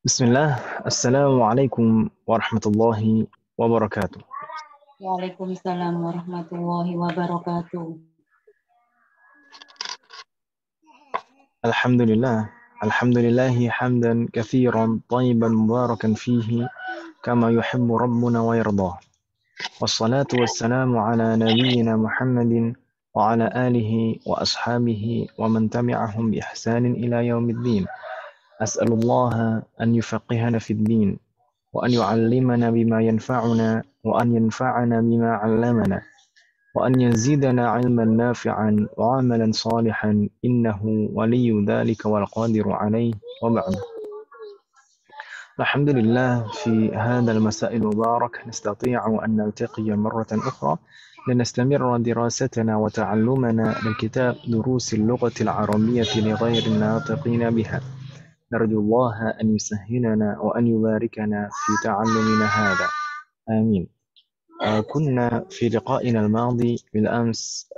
Bismillah, Assalamualaikum warahmatullahi wabarakatuh. Waalaikumsalam warahmatullahi wabarakatuh. Alhamdulillah, Alhamdulillahi hamdan kathiran tayyiban mubarakan fihi kama yuhibbu rabbuna wa yardah. Wassalatu wassalamu ala nabiyyina Muhammadin wa ala alihi wa ashabihi wa man tabi'ahum bi ihsanin ila yaumiddin. As'alullaha an yufaqihana fid din wa an yu'allimana bima yanfa'una wa an yanfa'ana bima 'allamana wa an yazidana 'ilman nafi'an wa 'amalan salihan innahu waliyyu dzalika wal qadiru 'alaihi wa ba'd. Alhamdulillah fi hadzal masa'il mubarak nastati'u an naltaqiya marratan ukhra لنستمر دراستنا وتعلمنا لكتاب دروس اللغة العربية لغير الناطقين بها نرجو الله أن يسهلنا وأن يباركنا في تعلمنا هذا آمين. كنا في لقائنا الماضي بالأمس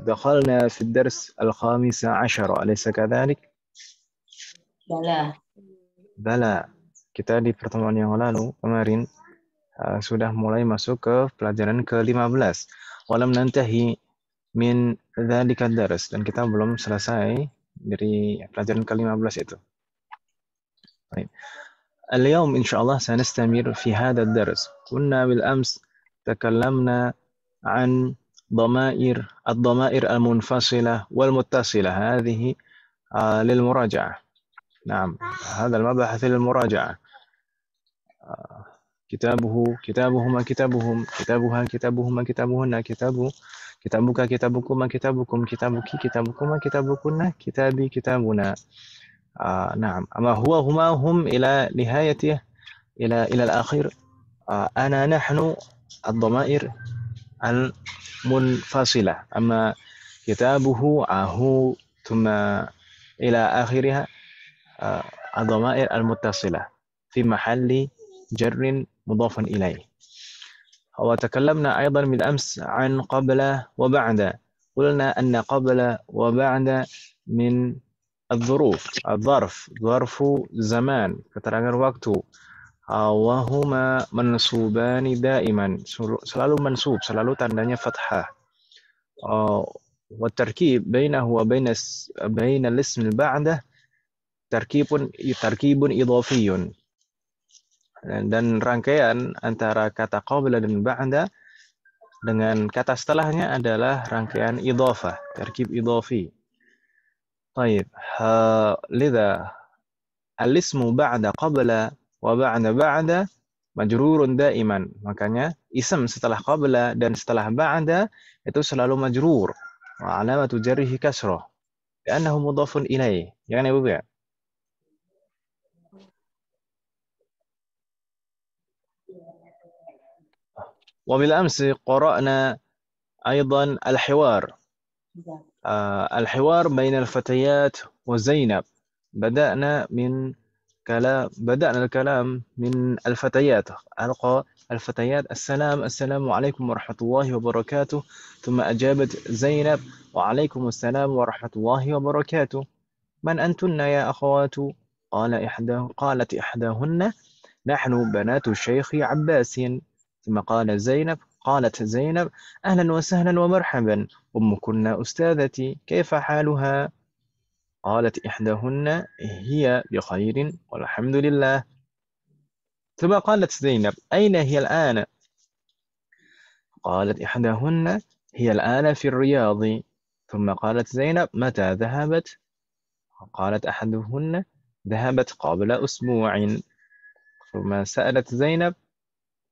دخلنا في الدرس الخامس عشر أليس كذلك؟ Bala. Bala. Kita di pertemuan yang lalu kemarin sudah mulai masuk ke pelajaran ke-15. Walam nantahi min dzalika dars, dan kita belum selesai dari pelajaran ke-15 itu. Baik. اليوم إن شاء الله سنستمر في هذا الدرس. كنا بالأمس تكلمنا عن الضمائر المنفصلة والمتصلة، هذه للمراجعة. نعم، هذا المبحث للمراجعة. كتابهما كتابهم، كتابها كتابهما كتابهن، كتابك كتابكما كتابكم، كتابك كتابكما كتابكن، كتابي كتابنا. نعم، أما هم إلى نهايته إلى الآخر. أنا نحن الضمائر المنفصلة، أما كتابه هو ثم إلى آخرها الضمائر المتصلة في محل جر مضاف إليه. وتكلمنا أيضا بالأمس عن قبل وبعد. قلنا أن قبل وبعد من الظرف، ظرف زمان، keterangan waktu. Wahuma mansubani daiman, selalu mansub, selalu tandanya fathah. Watarkib bainahu wa bain al-ism al-ba'dah tarkibun idhafiyun. Dan rangkaian antara kata qabla dan ba'da dengan kata setelahnya adalah rangkaian idhafah, tarkib idhafi. طيب، لذا الاسم بعد قبل وبعد بعد majrurun daiman. Makanya ism setelah qabla dan setelah ba'da itu selalu majrur. Wa alamatu jarrihi kasrah li'annahu mudhafun ilaih. Ya kan ya, Bu ya? Wa bil amsi qara'na aidan al-hiwar. الحوار بين الفتيات وزينب. بدأنا الكلام من الفتيات. ألقى الفتيات السلام عليكم ورحمة الله وبركاته، ثم أجابت زينب وعليكم السلام ورحمة الله وبركاته. من أنتن يا أخوات؟ قالت إحداهن نحن بنات الشيخ عباس. ثم قالت زينب أهلا وسهلا ومرحبا، أمكن أستاذتي، كيف حالها؟ قالت إحداهن هي بخير والحمد لله. ثم قالت زينب أين هي الآن؟ قالت إحداهن هي الآن في الرياض. ثم قالت زينب متى ذهبت؟ قالت أحدهن ذهبت قبل أسبوع. ثم سألت زينب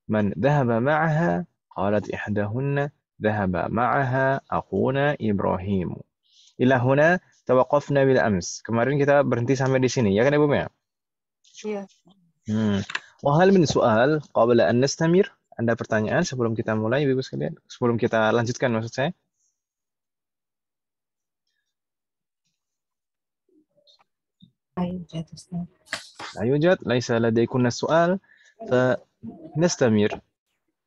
من ذهب معها؟ قالت إحداهن ذهب معها أخونا إبراهيم. إلى هنا توقفنا بالأمس. Kemarin kita berhenti sampai di sini, ya kan Ibu Mia? Iya. وهل من سؤال قبل أن نستمر? Ada pertanyaan sebelum kita mulai, Ibu sekalian? Sebelum kita lanjutkan maksud saya? لا يوجد، ليس لديكن السؤال، فنستمر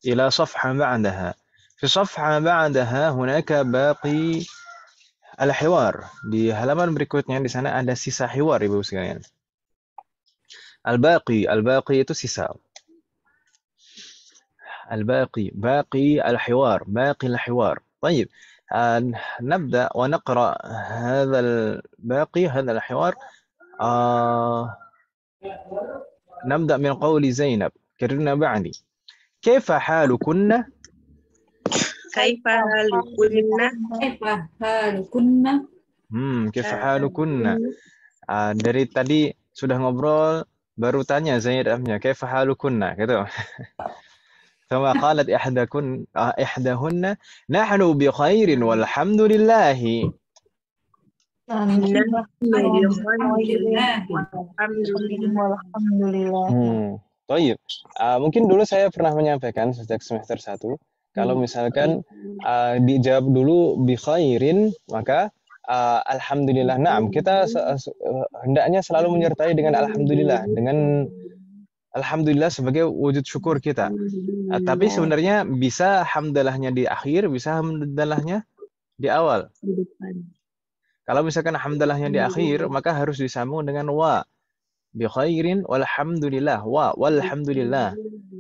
إلى صفحة بعدها. في صفحة بعدها هناك باقي الحوار. Di halaman berikutnya di sana ada sisa hiwar, Ibu sekalian. Al-baqi itu sisa. الباقي باقي الحوار باقي الحوار طيب نبدأ ونقرأ هذا الباقي هذا الحوار نبدأ من قول زينب كررنا بعدي كيف حالكن كيف حالكن كيف حالكن كيف حالكن dari tadi sudah ngobrol baru tanya Zainabnya kaifa halukunna gitu. ثم قالت إحداهن نحن بخير والحمد لله. Baik. Mungkin dulu saya pernah menyampaikan sejak semester 1 kalau misalkan dijawab dulu bi khairin maka alhamdulillah. Naam, kita hendaknya selalu menyertai dengan alhamdulillah, dengan alhamdulillah sebagai wujud syukur kita. Tapi sebenarnya bisa hamdalahnya di akhir, bisa hamdalahnya di awal. Kalau misalkan hamdalahnya di akhir, maka harus disambung dengan wa. Bi khairin walhamdulillah, wa walhamdulillah.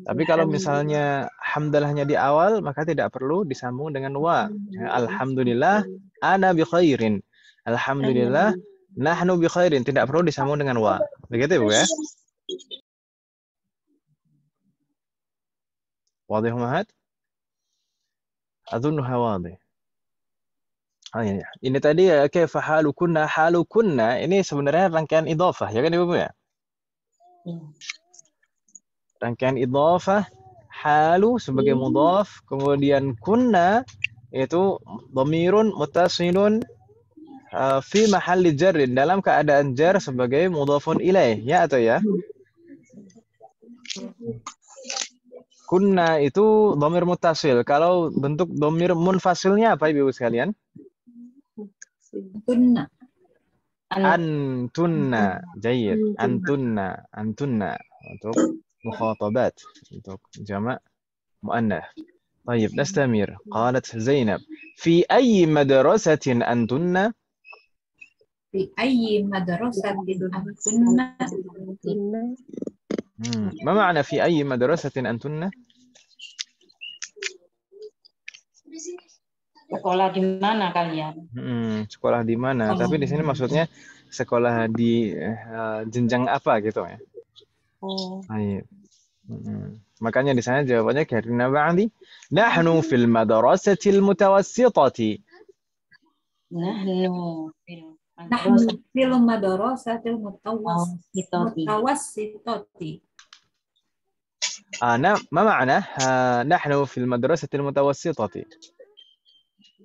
Tapi kalau misalnya hamdalahnya di awal, maka tidak perlu disambung dengan wa. Alhamdulillah, ana bi khairin. Alhamdulillah, nahnu bi khairin. Tidak perlu disambung dengan wa. Begitu Bu ya? واضح أمهات؟ أظنها واضح. Ini tadi kaifa halukunna ini sebenarnya rangkaian idhofah ya kan Ibu ya? Rangkaian idhofah halu sebagai mudhaf, kemudian kunna itu dhamirun muttasilun fi mahalli jarrin dalam keadaan jar sebagai mudhafun ilaih ya atau ya? Kunna itu dhamir muttasil. Kalau bentuk dhamir munfasilnya apa Ibu sekalian? Antunna. Jayyid. Antunna untuk mukhatabat, untuk jamak muannath. طيب نستمر. قالت زينب في أي مدرسة أنتن؟ في أي مدرسة أنتن؟ ما معنى في أي مدرسة أنتن؟ Sekolah di mana kalian? Sekolah di mana? Tapi di sini maksudnya sekolah di jenjang apa gitu ya? Baik. Makanya di sana jawabannya karena ba'di nahnu fil madrasatil mutawassitati. Nahnu fil madrasatil mutawassitati. ما معنى نحن في المدرسة المتوسطة؟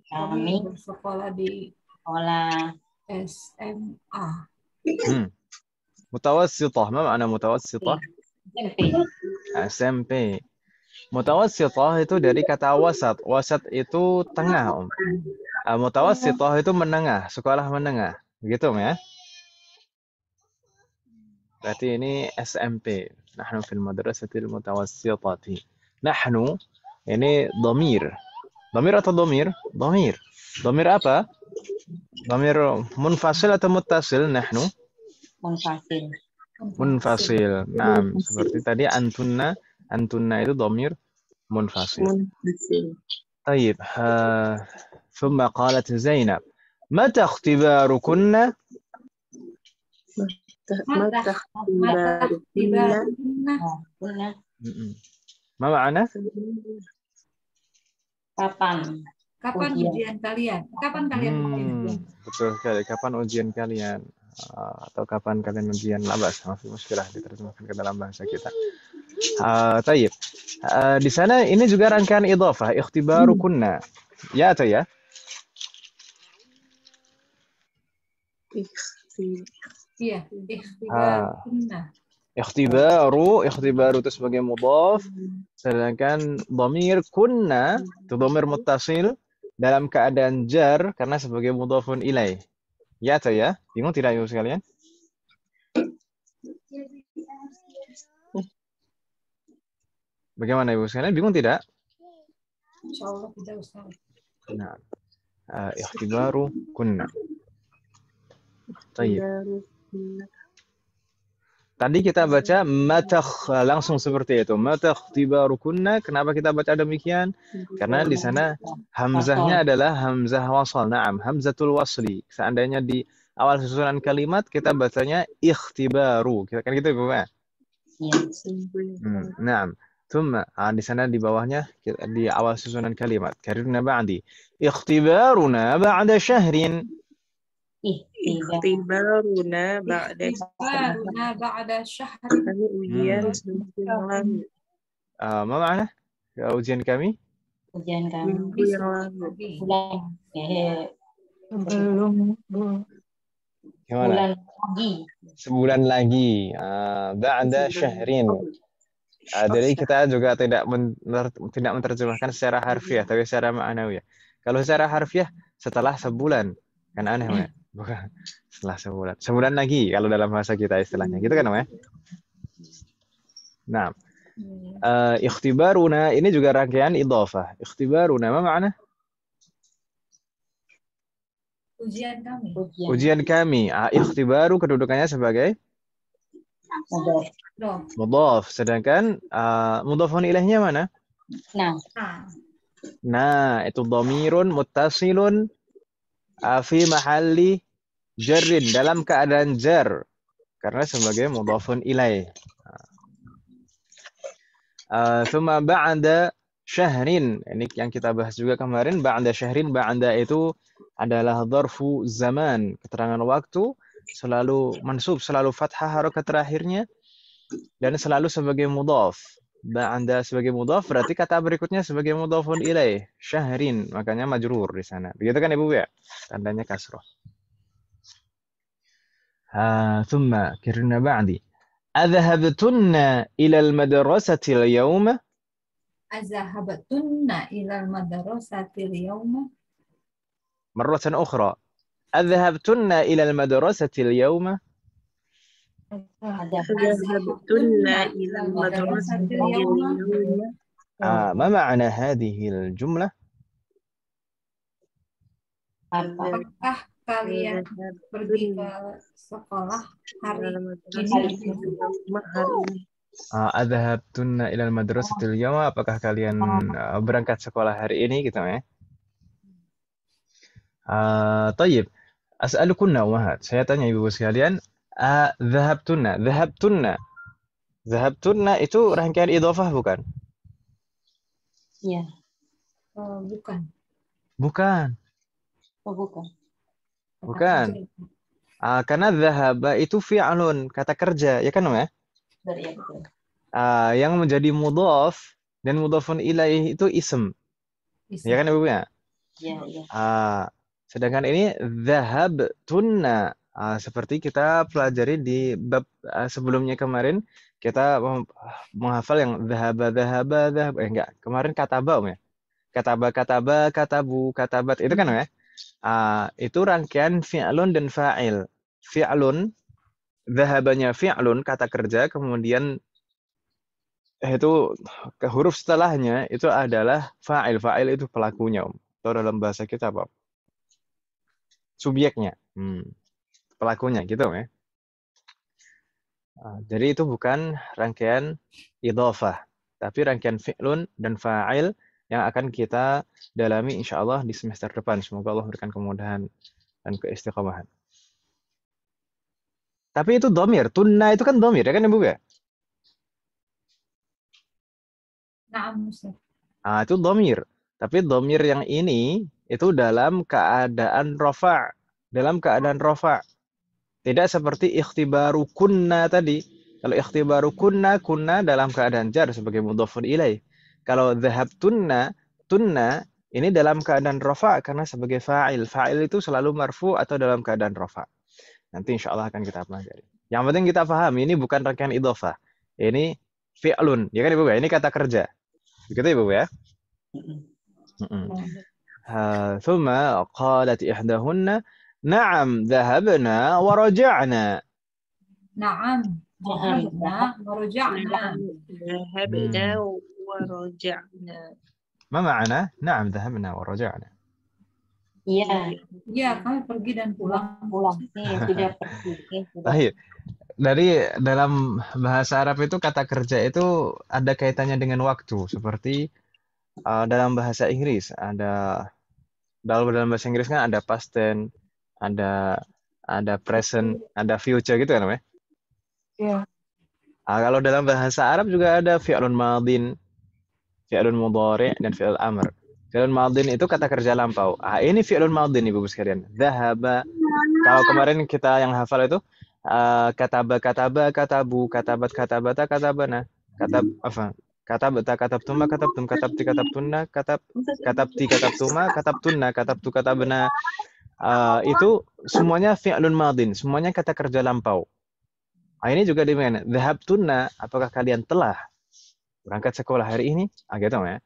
Kami sekolah di sekolah SMA. متوسطة ما معنى متوسطة؟ SMP. Mutawassithah itu dari kata wasat. Wasat itu tengah, Om. Mutawassithah itu menengah, sekolah menengah. Begitu, Om ya? Berarti ini SMP. Nahnu fil madrasatil mutawassithati. Nahnu ini dhamir. Dhamir atau dhamir? Dhamir. Dhamir apa? Dhamir munfasil atau muttasil? Nahnu Munfasil. Munfasil. Nah, seperti tadi antunna itu dhamir munfasil. طيب ثم قالت زينب متى اختباركن؟ ما معنى؟ Kapan ujian kalian? Kapan kalian ujian? Betul sekali. Kapan ujian kalian? Atau kapan kalian ujian? Labas, masih muskilah diterjemahkan ke dalam bahasa kita. Tayyib. Di sana ini juga rangkaian idhofah, ikhtibarukunna. Ya atau ya? Iya, ikhtibarukunna. Ikhtibaru itu sebagai mudhaf, sedangkan dhamir kunna itu dhamir muttasil dalam keadaan jar karena sebagai mudhafun ilaih. Ya atau ya? Bingung tidak Ibu sekalian? Bagaimana Ibu sekalian? Bingung tidak? Insyaallah tidak Ustaz. Nah, ikhtibaru kunna. Tayyib. Tadi kita baca matakh langsung seperti itu. Matakhtibarukunna. Kenapa kita baca demikian? Karena di sana hamzahnya adalah hamzah wasal. Naam, hamzatul wasli. Seandainya di awal susunan kalimat kita bacanya ikhtibaru. Kita kan gitu, Bapak. Iya. Naam. Thumma di sana di bawahnya di awal susunan kalimat. Karirna ba'di. Ikhtibaruna ba'da syahrin. Ikhtibaruna ba'da Ikhtibaruna ba'da syahrin. kami ujian seminggu yang lalu. Apa makna ujian kami? Ujian kami Minggu yang lalu. bulan Gimana? bulan lagi. Sebulan lagi. Ba'da syahrin. Jadi kita juga tidak menerjemahkan secara harfiah, tapi secara ma'nawi. Kalau secara harfiah setelah sebulan, kan aneh, ya? Bukan setelah sebulan. Sebulan lagi kalau dalam bahasa kita istilahnya, gitu kan, ya? Nah, ikhtibaruna ini juga rangkaian idhafah. Ikhtibaruna apa makna? Ujian kami. Ujian kami. Ikhtibaru kedudukannya sebagai mudhaf, sedangkan mudhafun ilaihnya mana? Nah, Nah, itu dhamirun muttasilun fi mahalli jarrin, dalam keadaan jar karena sebagai mudhafun ilaih. Thumma ba'da syahrin, ini yang kita bahas juga kemarin. Ba'da syahrin, ba'da itu adalah dzarfu zaman, keterangan waktu, selalu mansub, selalu fathah harokat terakhirnya, dan selalu sebagai mudhaf. Ba'da sebagai mudhaf berarti kata berikutnya sebagai mudhafun ilaih, syahrin, makanya majrur di sana. Begitu kan Ibu ya? Tandanya kasrah. Thumma kirna ba'di. Adhahabtunna ila al-madrasati al-yawma? Azahabatunna ilal madrasati al-yawma. Marratan ukhra. Adhahabtunna ila al-madrasati al-yawma? Adhahabtunna ila al-madrasati al-yawma. ما معنى هذه الجملة؟ Apakah kalian pergi ke sekolah hari ini? Adhahabtunna ila al-madrasati al-yawma, apakah kalian berangkat sekolah hari ini, gitu ya? Tayyib. As'alukunna ummahat. Saya tanya ibu sekalian, dhahabtunna, dhahabtunna. Dhahabtunna itu rangkaian idhafah bukan? iya. Bukan. Bukan. Oh, bukan. Bukan. Karena dhahaba itu fi'lun, kata kerja, ya kan, ya? Betul. Yang menjadi mudhaf dan mudhafun ilaih itu ism. Ya kan, Ibu ya? Iya. Sedangkan ini dhahabtunna, seperti kita pelajari di bab sebelumnya kemarin, kita menghafal yang dhahaba, enggak, kemarin kataba, ya. Kataba, katabu, katabat, itu kan, ya? Itu rangkaian fi'lun dan fa'il. Fi'lun, dhahabanya fi'lun, kata kerja, kemudian itu huruf setelahnya itu adalah fa'il. Fa'il itu pelakunya, atau dalam bahasa kita apa? Subjeknya, pelakunya, gitu ya. Jadi itu bukan rangkaian idhafah, tapi rangkaian fi'lun dan fa'il yang akan kita dalami insyaallah di semester depan. Semoga Allah memberikan kemudahan dan keistiqomahan. Tapi itu dhamir, tunna itu kan dhamir, ya kan Ibu ya? Naam, Ustaz. Itu dhamir. Tapi dhamir yang ini itu dalam keadaan rafa', dalam keadaan rafa'. Tidak seperti ikhtibaru kunna tadi. Kalau ikhtibaru kunna dalam keadaan jar sebagai mudhafun ilaih. Kalau dhahabtunna, tunna ini dalam keadaan rafa' karena sebagai fa'il. Fa'il itu selalu marfu atau dalam keadaan rafa'. Nanti insyaallah akan kita pelajari. Yang penting kita paham, ini bukan rangkaian idhafah. Ini fi'lun, ya kan Ibu ya? Ini kata kerja. Begitu Ibu ya? Thumma qalat ihdahunna na'am dhahabna wa raja'na. Na'am, dhahabna wa raja'na. Dhahabna wa raja'na. Ma ma'ana? Na'am dhahabna wa raja'na. Iya. Iya, kami pergi dan pulang. Pulang. Sudah pergi. Baik. dari dalam bahasa Arab itu kata kerja itu ada kaitannya dengan waktu. Seperti dalam bahasa Inggris dalam bahasa Inggris kan ada past tense, ada present, ada future gitu kan namanya. Iya. Kalau dalam bahasa Arab juga ada fi'lun madin, fi'lun mudhari' dan fi'lun amr. Fi'lun madin itu kata kerja lampau. Ini fi'lun madin Ibu sekalian. Dhahaba. Kalau kemarin kita yang hafal itu kataba kataba katabu katabat katabata katabana. Katabata katabtuma katabtum katabti katabtunna katabti katabtuma katabtunna katabtu katabna. Itu semuanya fi'lun madin, semuanya kata kerja lampau. Ini juga dimana? Dhahabtunna, apakah kalian telah berangkat sekolah hari ini? Gitu ya.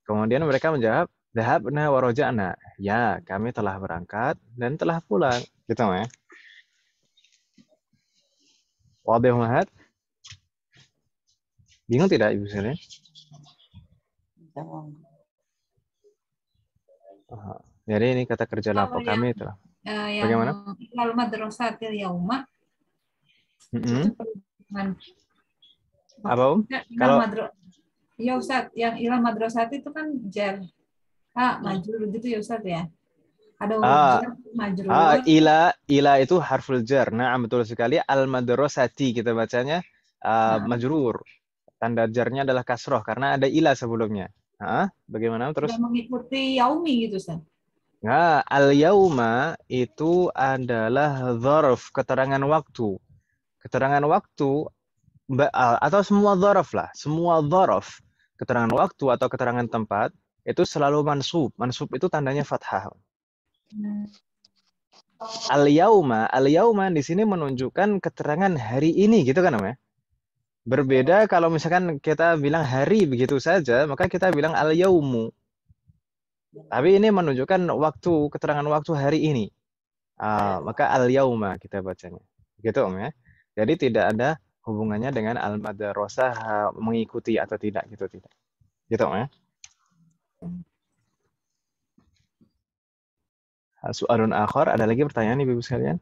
Kemudian mereka menjawab, dhahabna wa raja'na. Ya, kami telah berangkat dan telah pulang. Gitu ya. Wadih mahat? Bingung tidak Ibu sekalian? Jadi ini kata kerja lampau kami telah. Bagaimana? Ilal madrasatil yauma. Apa kalau ya Ustaz, yang ilal madrasati itu kan jar. Majrur gitu ya Ustaz ya. Ada jar majrur. Ila itu harful jar. Nah, betul sekali. Al madrasati kita bacanya majrur. Tanda jarnya adalah kasroh karena ada ila sebelumnya. Bagaimana terus? Sudah mengikuti yaumi gitu Ustaz. Nah, al-yauma itu adalah dzaraf, keterangan waktu. Keterangan waktu atau semua dzaraf lah, semua dzaraf, keterangan waktu atau keterangan tempat itu selalu mansub. Mansub itu tandanya fathah. Al-yauma di sini menunjukkan keterangan hari ini gitu kan namanya. Berbeda kalau misalkan kita bilang hari begitu saja, maka kita bilang al-yaumu. Tapi ini menunjukkan waktu, keterangan waktu hari ini. Maka al-yauma kita bacanya. Gitu Om ya. Jadi tidak ada hubungannya dengan al-madrasah mengikuti atau tidak gitu tidak. Gitu Om ya. Soalun akhar, ada lagi pertanyaan Ibu sekalian?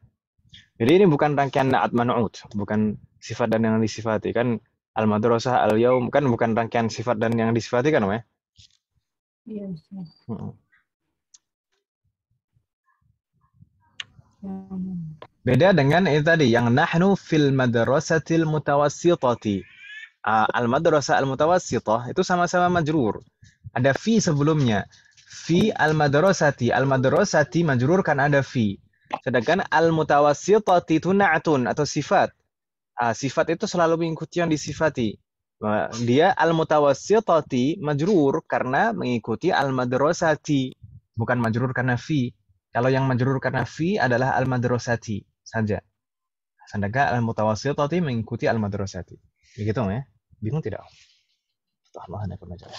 Jadi ini bukan rangkaian na'at man'ut, bukan sifat dan yang disifati kan al-madrasah al-yaum kan bukan rangkaian sifat dan yang disifati kan Om ya? Iya. Beda dengan itu tadi yang nahnu fil madrasatil mutawassitati. Al-madrasah al-mutawassithah itu sama-sama majrur. Ada fi sebelumnya. Fi al-madrasati. Al-madrasati majrur kan ada fi. Sedangkan al-mutawassithati itu na'tun atau sifat. Sifat itu selalu mengikuti yang disifati. Dia al-mutawassithati majrur karena mengikuti al-madrasati. Bukan majrur karena fi. Kalau yang majrur karena fi adalah al-madrasati saja. Sedangkan al-mutawassithati mengikuti al-madrasati. Begitu ya? Bingung tidak? Allah anda pernah jawab.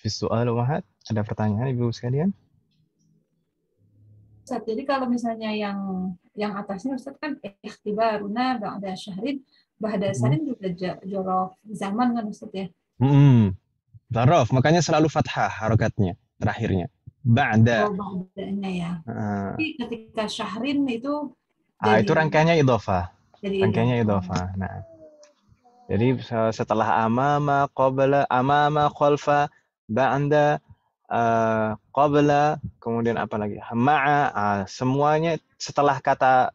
Fi soal wahad, ada pertanyaan Ibu sekalian? Ustaz, jadi kalau misalnya yang atasnya Ustaz kan ikhtibaruna ba'da syahrin, ba'da syahrin juga jorof zaman kan Ustaz ya? Zaraf, makanya selalu fathah harokatnya terakhirnya. Ba'da. Ba'danya ya. Tapi ketika syahrin itu itu rangkaiannya idhofah. Rangkaiannya idhofah. Nah. Jadi setelah amama, qabla, amama, khalfa, ba'da, qabla, kemudian apa lagi? Ma'a, semuanya setelah kata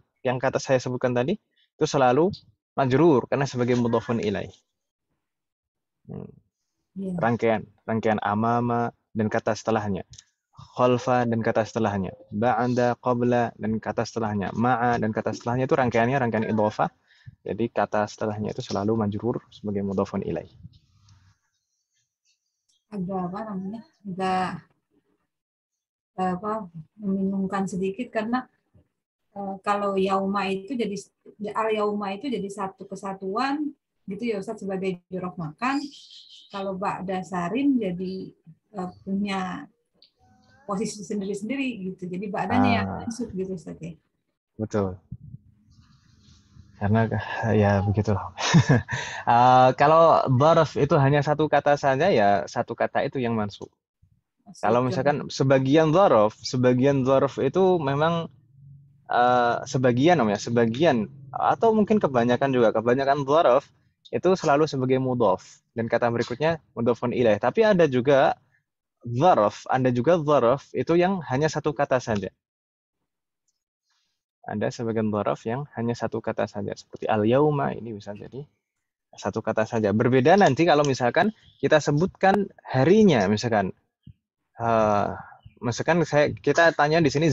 saya sebutkan tadi itu selalu majrur karena sebagai mudhafun ilaih. Rangkaian amama dan kata setelahnya, khalfa dan kata setelahnya, ba'da, qabla dan kata setelahnya, ma'a dan kata setelahnya itu rangkaian idhofah. Jadi kata setelahnya itu selalu majrur sebagai mudhafun ilaih. Agak membingungkan sedikit karena kalau yauma itu jadi al-yauma itu jadi satu kesatuan gitu ya Ustaz sebagai jorof makan. Kalau ba'da sarin jadi punya posisi sendiri-sendiri gitu. Jadi ba'danya yang masuk gitu Ustaz ya. Betul. Karena ya begitu. Kalau dzaraf itu hanya satu kata saja ya satu kata itu yang mansub. Kalau misalkan sebagian dzaraf itu memang sebagian sebagian atau mungkin kebanyakan juga. Kebanyakan dzaraf itu selalu sebagai mudhaf dan kata berikutnya mudhafun ilaih. Tapi ada juga dzaraf itu yang hanya satu kata saja. Ada sebagian dzaraf yang hanya satu kata saja seperti al-yauma, ini bisa jadi satu kata saja. Berbeda nanti kalau misalkan kita sebutkan harinya, misalkan kita tanya di sini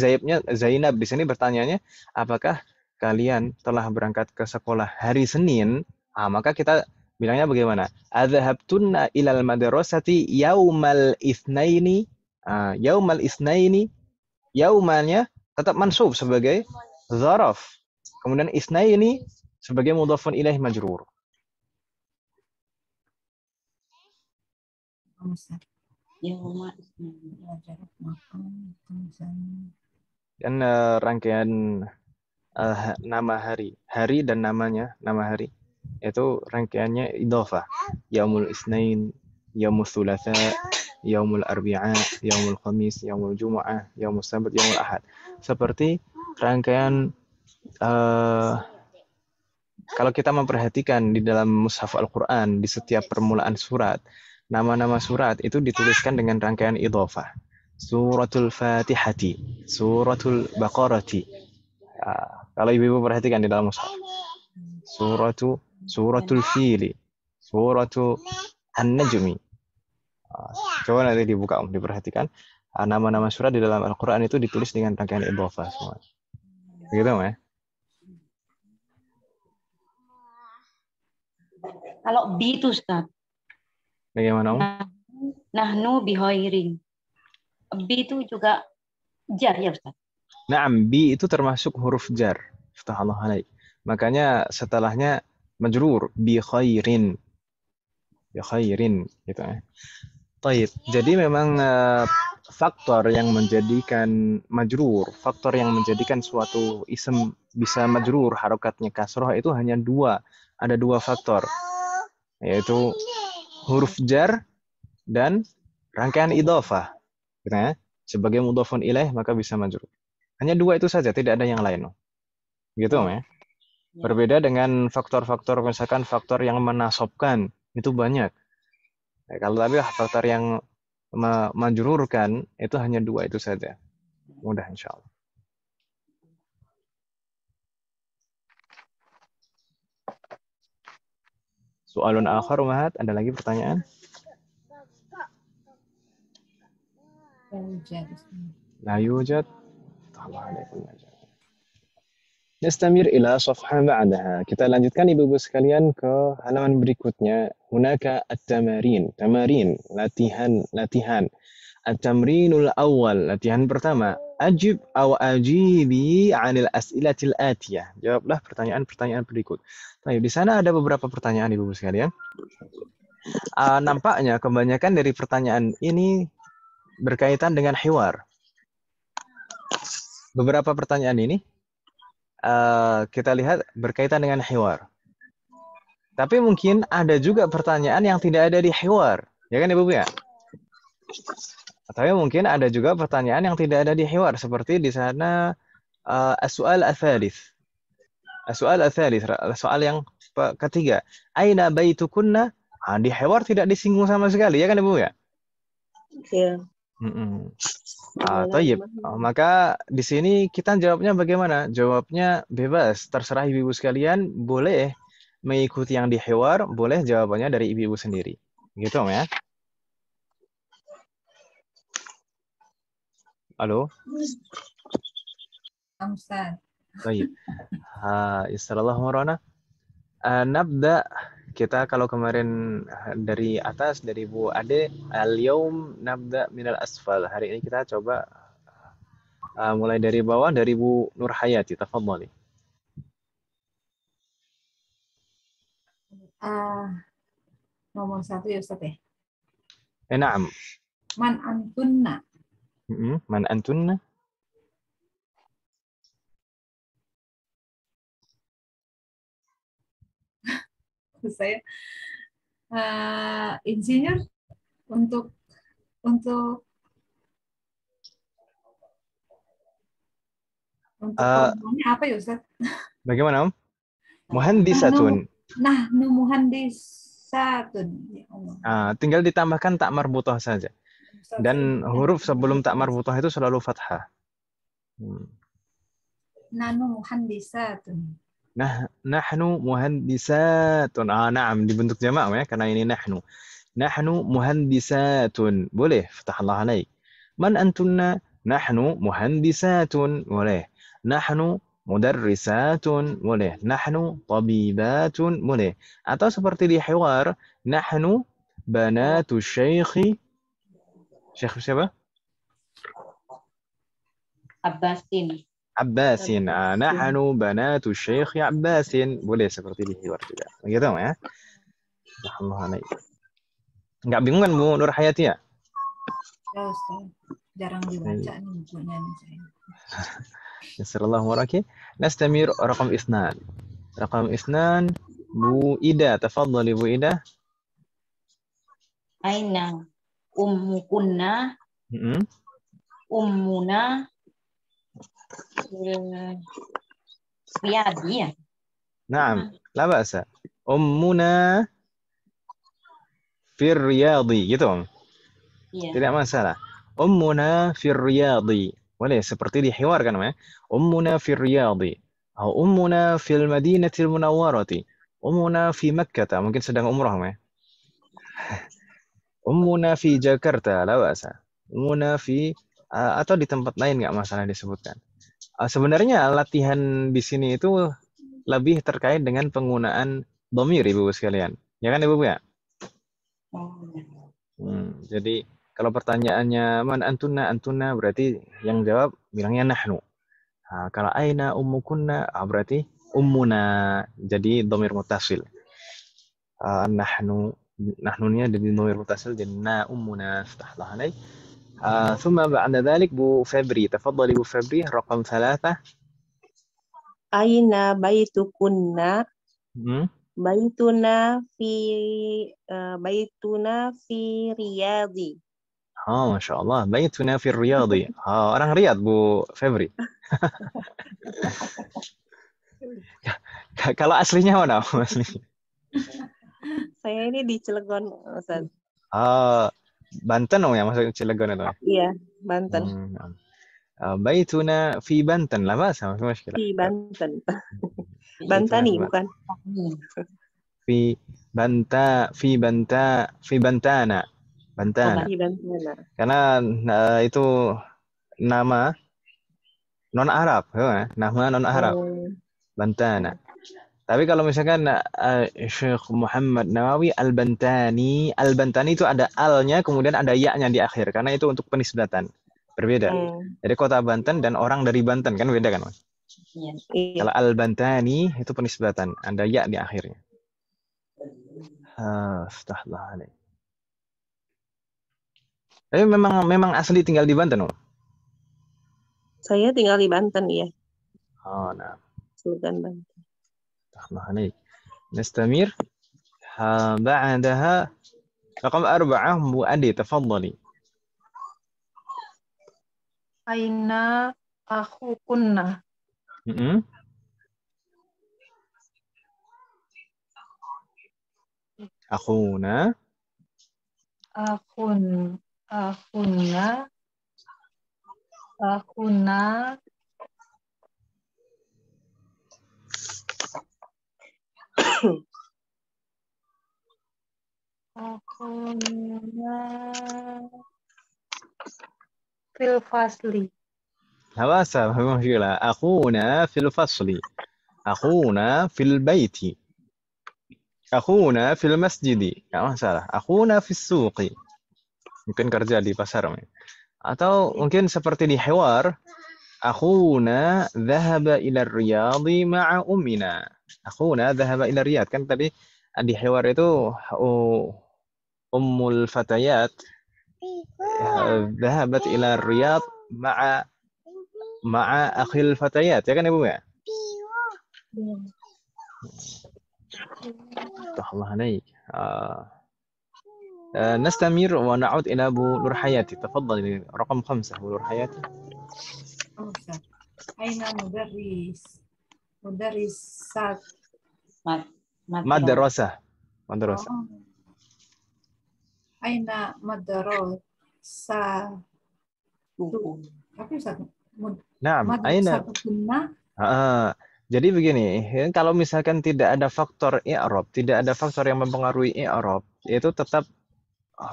Zainab di sini bertanyanya, apakah kalian telah berangkat ke sekolah hari Senin? Maka kita bilangnya bagaimana? Adzahabtunna ilal madrasati yaumal itsnaini. Yaumal itsnaini, yaumannya tetap mansub sebagai dzaraf. Kemudian itsnaini sebagai mudhafun ilaih majrur. Yauma Dan rangkaian nama hari dan nama hari itu rangkaiannya idhofah. Yaumul Isnain, Yaumul Thulatha, Yaumul Arbi'a, Yaumul Khamis, Yaumul Jumu'ah, Yaumul Sabt, Yaumul Ahad. Seperti rangkaian kalau kita memperhatikan di dalam mushaf Al-Qur'an di setiap permulaan surat, nama-nama surat itu dituliskan dengan rangkaian idhofah. Suratul Fatihati, Suratul Baqarati. Kalau ibu-ibu perhatikan di dalam mushaf. Suratul Fili, Suratul An-Najmi. Coba nanti dibuka diperhatikan. Nama-nama surat di dalam Al-Qur'an itu ditulis dengan rangkaian idhofah semua. Begitu, ya? Kalau bi itu Ustaz. Bagaimana, Om? Nahnu bihairin. Bi itu juga jar ya Ustaz. Naam, bi itu termasuk huruf jar. Fatahallahu alaik. Makanya setelahnya majrur bi khairin. Bi khairin gitu ya. Baik. Jadi memang faktor yang menjadikan majrur, faktor yang menjadikan suatu isim bisa majrur harokatnya kasroh itu hanya dua. Ada dua faktor, yaitu huruf jar dan rangkaian idhofah. Gitu ya. Sebagai mudhafun ilaih maka bisa majrur. Hanya dua itu saja, tidak ada yang lain. Gitu ya. Berbeda dengan faktor-faktor, misalkan faktor yang menasobkan, itu banyak. Kalau tapi faktor yang majrurkan, itu hanya dua itu saja. Mudah insya Allah. Soalun akhar, Umahat, ada lagi pertanyaan? La yujad. Nastamir ila safha ba'daha. Kita lanjutkan ibu-ibu sekalian ke halaman berikutnya. Hunaka at-tamarin. Tamarin, latihan. At-tamrinul awal, latihan pertama. Ajib aw ajibi 'anil as'ilatil atiyah. Jawablah pertanyaan-pertanyaan berikut. Baik, di sana ada beberapa pertanyaan ibu-ibu sekalian. Nampaknya kebanyakan dari pertanyaan ini berkaitan dengan hiwar. Beberapa pertanyaan ini kita lihat berkaitan dengan hiwar. Tapi mungkin ada juga pertanyaan yang tidak ada di hiwar. Ya kan Ibu ya? Tapi mungkin ada juga pertanyaan yang tidak ada di hiwar. Seperti di sana as-su'al ats-tsalits. As-su'al ats-tsalits, soal yang ketiga. Aina baitukunna? Di hiwar tidak disinggung sama sekali. Ya kan Ibu ya? Ya. Tayyib. Maka di sini kita jawabnya bagaimana? Jawabnya bebas, terserah ibu-ibu sekalian, boleh mengikuti yang di hiwar, boleh jawabannya dari ibu-ibu sendiri. Gitu ya. Halo? Ustaz. Tayyib. Istallah warana. Nabda, kita kalau kemarin dari atas, dari Bu Ade, al-yaum nabda minal asfal. Hari ini kita coba mulai dari bawah, dari Bu Nur Hayati. Tafadhali. Nomor 1 ya Ustaz ya. Na'am. Man antunna. Man antunna. Saya insinyur untuk Untuk Eh, korbannya apa ya Ustaz? bagaimana Om? Muhandisatun. Nahnu muhandisatun. Ya Allah. Tinggal ditambahkan tak marbutoh saja. Ustaz, Dan huruf sebelum tak marbutoh itu selalu fathah. nahnu muhandisatun. Nahnu muhandisatun. Naam, dibentuk jamak ya, karena ini nahnu. Nahnu muhandisatun. Boleh, fatahullah alaik. Man antunna? Nahnu muhandisatun. Boleh. Nahnu mudarrisatun. Boleh. Nahnu tabibatun. Boleh. Atau seperti di hiwar, nahnu banatu syekhi. Syekh siapa? Abbasin. Abbasin. Nahnu banatu syekhi Abbasin. Boleh seperti di hiwar juga. Begitu ya. Fatahullah alaik. Nggak bingung kan Bu Nur Hayati ya? Ya Ustaz, jarang dibaca nih bukunya nih saya. Yassarallahu waraki. Nastamir raqam isnan. Raqam isnan. Bu Ida, tafadhali Bu Ida. Aina ummukunna ummuna riyadi ya. Naam, la ba'sa. Ummuna fir riyadi, gitu Om. Iya. Tidak masalah. Ummuna fir riyadi. Boleh seperti di hiwar kan ya. Ummuna fir riyadi. Atau ummuna fil madinatil munawwarati. Ummuna fi Makkah, mungkin sedang umrah ya. Ummuna fi Jakarta, la ba'sa. Ummuna fi atau di tempat lain nggak masalah disebutkan. Sebenarnya latihan di sini itu lebih terkait dengan penggunaan dhamir Ibu sekalian. Ya kan Ibu ya? Jadi kalau pertanyaannya man antuna antuna berarti yang jawab bilangnya nahnu. Kalau aina ummukunna berarti ummuna. Jadi dhamir muttasil. Nahnunya jadi dhamir muttasil jadi na ummuna. Fatahlah alaik. ثم بعد ذلك بو فبري تفضلي بو فبري رقم 3. Aina baitukunna? Baituna fi Riyadi. Masya Allah. Baituna fi Riyadi. Orang Riyadh Bu Febri. Kalau aslinya mana aslinya? Saya ini di Cilegon, Ustaz. Banten ya maksudnya Cilegon itu? Iya, Banten. Baituna fi Banten lah bahasa masalah. Di Banten. Bantani bukan? Fi Bantana. Bantana. Di Bantana. Karena itu nama non Arab, nama non Arab. Bantana. Tapi kalau misalkan Syekh Muhammad Nawawi Al-Bantani itu ada al-nya kemudian ada ya-nya di akhir karena itu untuk penisbatan. Berbeda. Jadi kota Banten dan orang dari Banten kan beda kan, Mas? Iya. Kalau Al-Bantani itu penisbatan, ada ya di akhirnya. Astagfirullah alaik. Tapi memang asli tinggal di Banten, Om? Saya tinggal di Banten, ya. Nah. Sultan Banten. Astagfirullah alaik. Nastamir. بعدها رقم 4 Bu Adi, tafadhali. Aina akhukunna? Akhuna. Akhuna fil fasli. Hawasa, masyaallah. Akhuna fil fasli. Akhuna fil baiti. Akhuna fil masjidi. Enggak masalah. Akhuna fis suqi. Mungkin kerja di pasar. Atau mungkin seperti di hiwar. Akhuna dhahaba ila riyadi ma'a ummina. Akhuna dhahaba ila riyad. Kan tadi di hiwar itu ummul fatayat dhahabat ila riyad ma'a akhil fatayat. Ya kan Ibu ya? Allah alaik. نستمر ونعود إلى أبو نور حياتي. تفضل رقم 5 أبو نور حياتي. Aina mudarris. Mudarrisat. Madrasah. Madrasah. Oh. Aina madrasah. Tapi satu. Naam, aina. Madrasatukunna. Jadi begini, kalau misalkan tidak ada faktor i'rab, tidak ada faktor yang mempengaruhi i'rab, itu tetap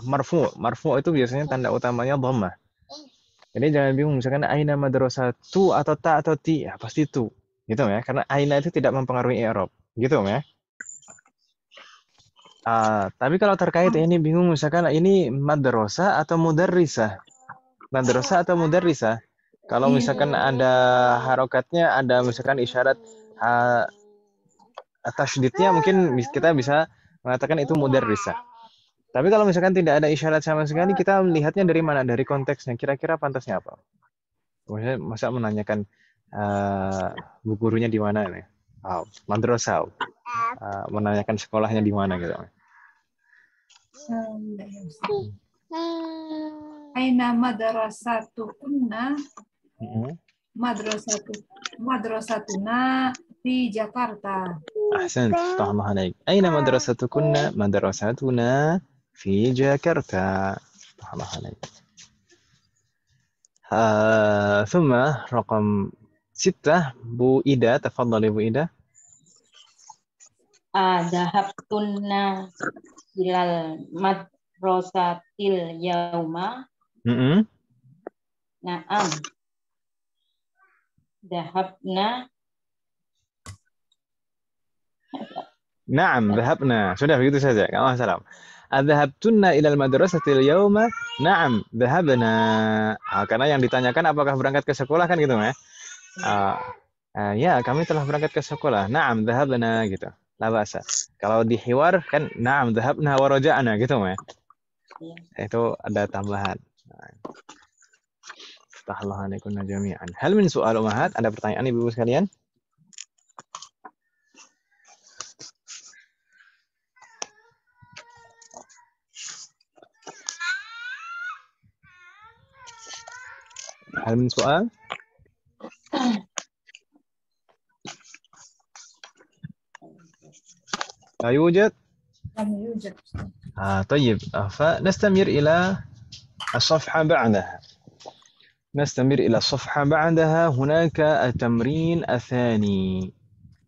marfu. Marfu itu biasanya tanda utamanya dhammah. Jadi jangan bingung misalkan aina madrasatu atau ta atau ti, ya pasti itu. Gitu ya, karena aina itu tidak mempengaruhi i'rab. Gitu ya. Tapi kalau terkait ini bingung misalkan ini madrasah atau mudarrisah. Madrasah atau mudarrisah. Kalau misalkan ada harokatnya, ada misalkan isyarat tasydidnya, mungkin kita bisa mengatakan itu mudarrisah. Tapi kalau misalkan tidak ada isyarat sama sekali, kita melihatnya dari mana? Dari konteksnya. Kira-kira pantasnya apa? Masa menanyakan bu gurunya di mana nih? Madrasah. Menanyakan sekolahnya di mana gitu. Aina madrasatukunna. Madrasatuna di Jakarta. Ahsan, Allah alaik. Aina madrasatukunna? Madrasatuna fi Jakarta. Allah alaik. ثم رقم 6 Bu Ida, tafadhali Bu Ida. Dhahabtunna ilal madrasatil yauma. Naam. Dhahabna. Naam, dhahabna. Sudah begitu saja, enggak masalah. Adzahabtunna ilal madrasatil yauma? Naam, dhahabna. Karena yang ditanyakan apakah berangkat ke sekolah kan gitu ya. Ya, kami telah berangkat ke sekolah. Naam, dhahabna gitu. La ba'sa. Kalau di hiwar kan naam, dhahabna wa raja'na gitu ya. Itu ada tambahan. Astaghfirullah alaikum jami'an. Hal min soal umahat? Ada pertanyaan ibu sekalian? Hal min soal? لا يوجد؟ Lam yujad. طيب فنستمر إلى الصفحة بعدها. نستمر إلى الصفحة بعدها. هناك التمرين الثاني.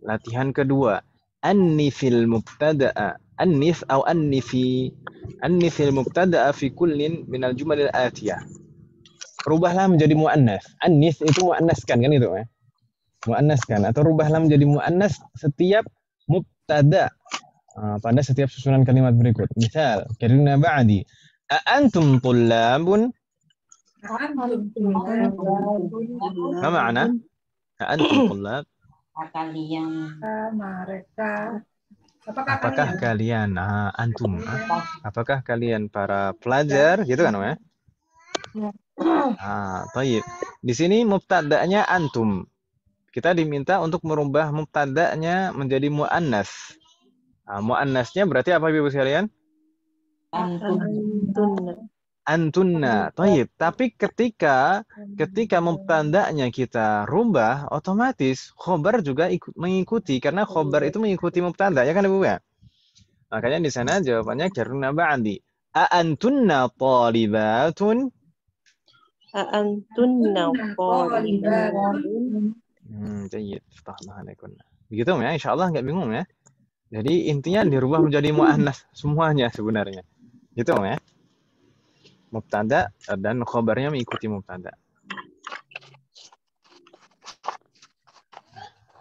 latihan kedua. أنث المبتدأ. أنث أو أنثي. أنث المبتدأ في كل من الجمل الآتية. Rubahlah menjadi muannas. Annis itu muannaskan kan itu ya. Muannaskan atau rubahlah menjadi muannas setiap mubtada. Pada setiap susunan kalimat berikut. Misal, karina ba'di. Antum tullabun? Ma ma'na? Antum tullab? Kalian. Mereka. Apakah kalian? Antum. Apakah kalian para pelajar? Gitu kan ya? Baik. Di sini mubtada'nya antum. Kita diminta untuk merubah mubtada'nya menjadi muannas. Muannasnya berarti apa Ibu sekalian? Antunna. Baik. Tapi ketika mubtada'nya kita rubah, otomatis khobar juga mengikuti karena khobar itu mengikuti mubtada, ya kan Ibu ya? Makanya di sana jawabannya karena ba'di. Antunna talibatun? Antunna talibatun. Jayid. Begitu ya, insyaallah nggak bingung ya. Jadi intinya dirubah menjadi muannas semuanya sebenarnya. Gitu ya. Mubtada dan khabarnya mengikuti mubtada.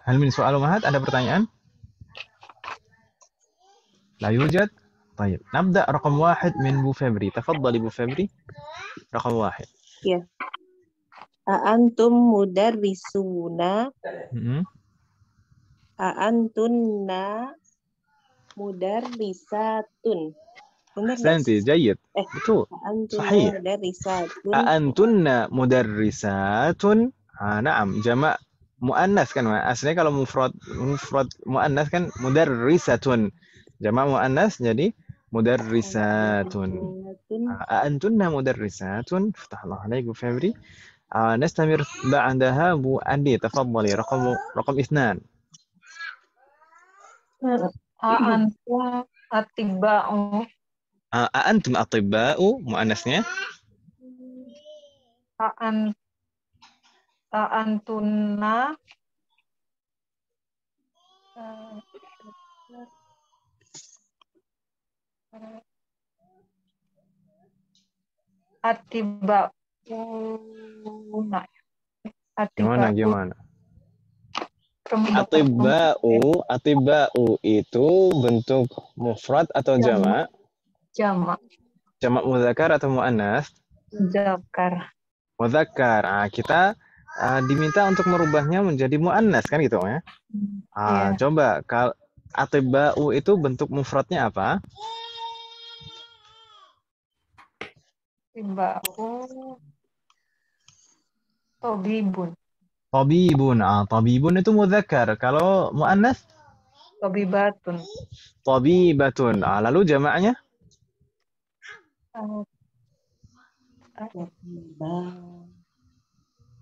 Hal min soal umahat, ada pertanyaan? La yujad? Baik. Nabda raqam 1 min Bu Febri. Tafadhali Bu Febri. Raqam 1. Ya. Antum mudarrisuna. Antunna mudarrisatun. Benar Santi, jayid. Betul. Sahih. Antunna mudarrisatun. Naam, jamak muannas kan, aslinya kalau mufrad muannas kan mudarrisatun. Jamak muannas jadi mudarrisatun. Antunna mudarrisatun. Fatahullah alaikum Febri. نستمر بعدها بو أندي تفضلي رقم 2. A'antum atibba'u. أأنتم أطباء مؤنثnya A'an A'antunna atibba'una. gimana Perempuan Atibba'u itu bentuk mufrad atau jamak? jamak Jamak muzakkar atau muannas? zakar. Muzakkar. Kita diminta untuk merubahnya menjadi muannas kan gitu ya? Iya. Coba atibba'u itu bentuk mufradnya apa? Atibba'u tabibun. Tabibun. Tabibun itu muzakkar. Kalau muannas? Tabibatun. Tabibatun. Lalu jamaknya?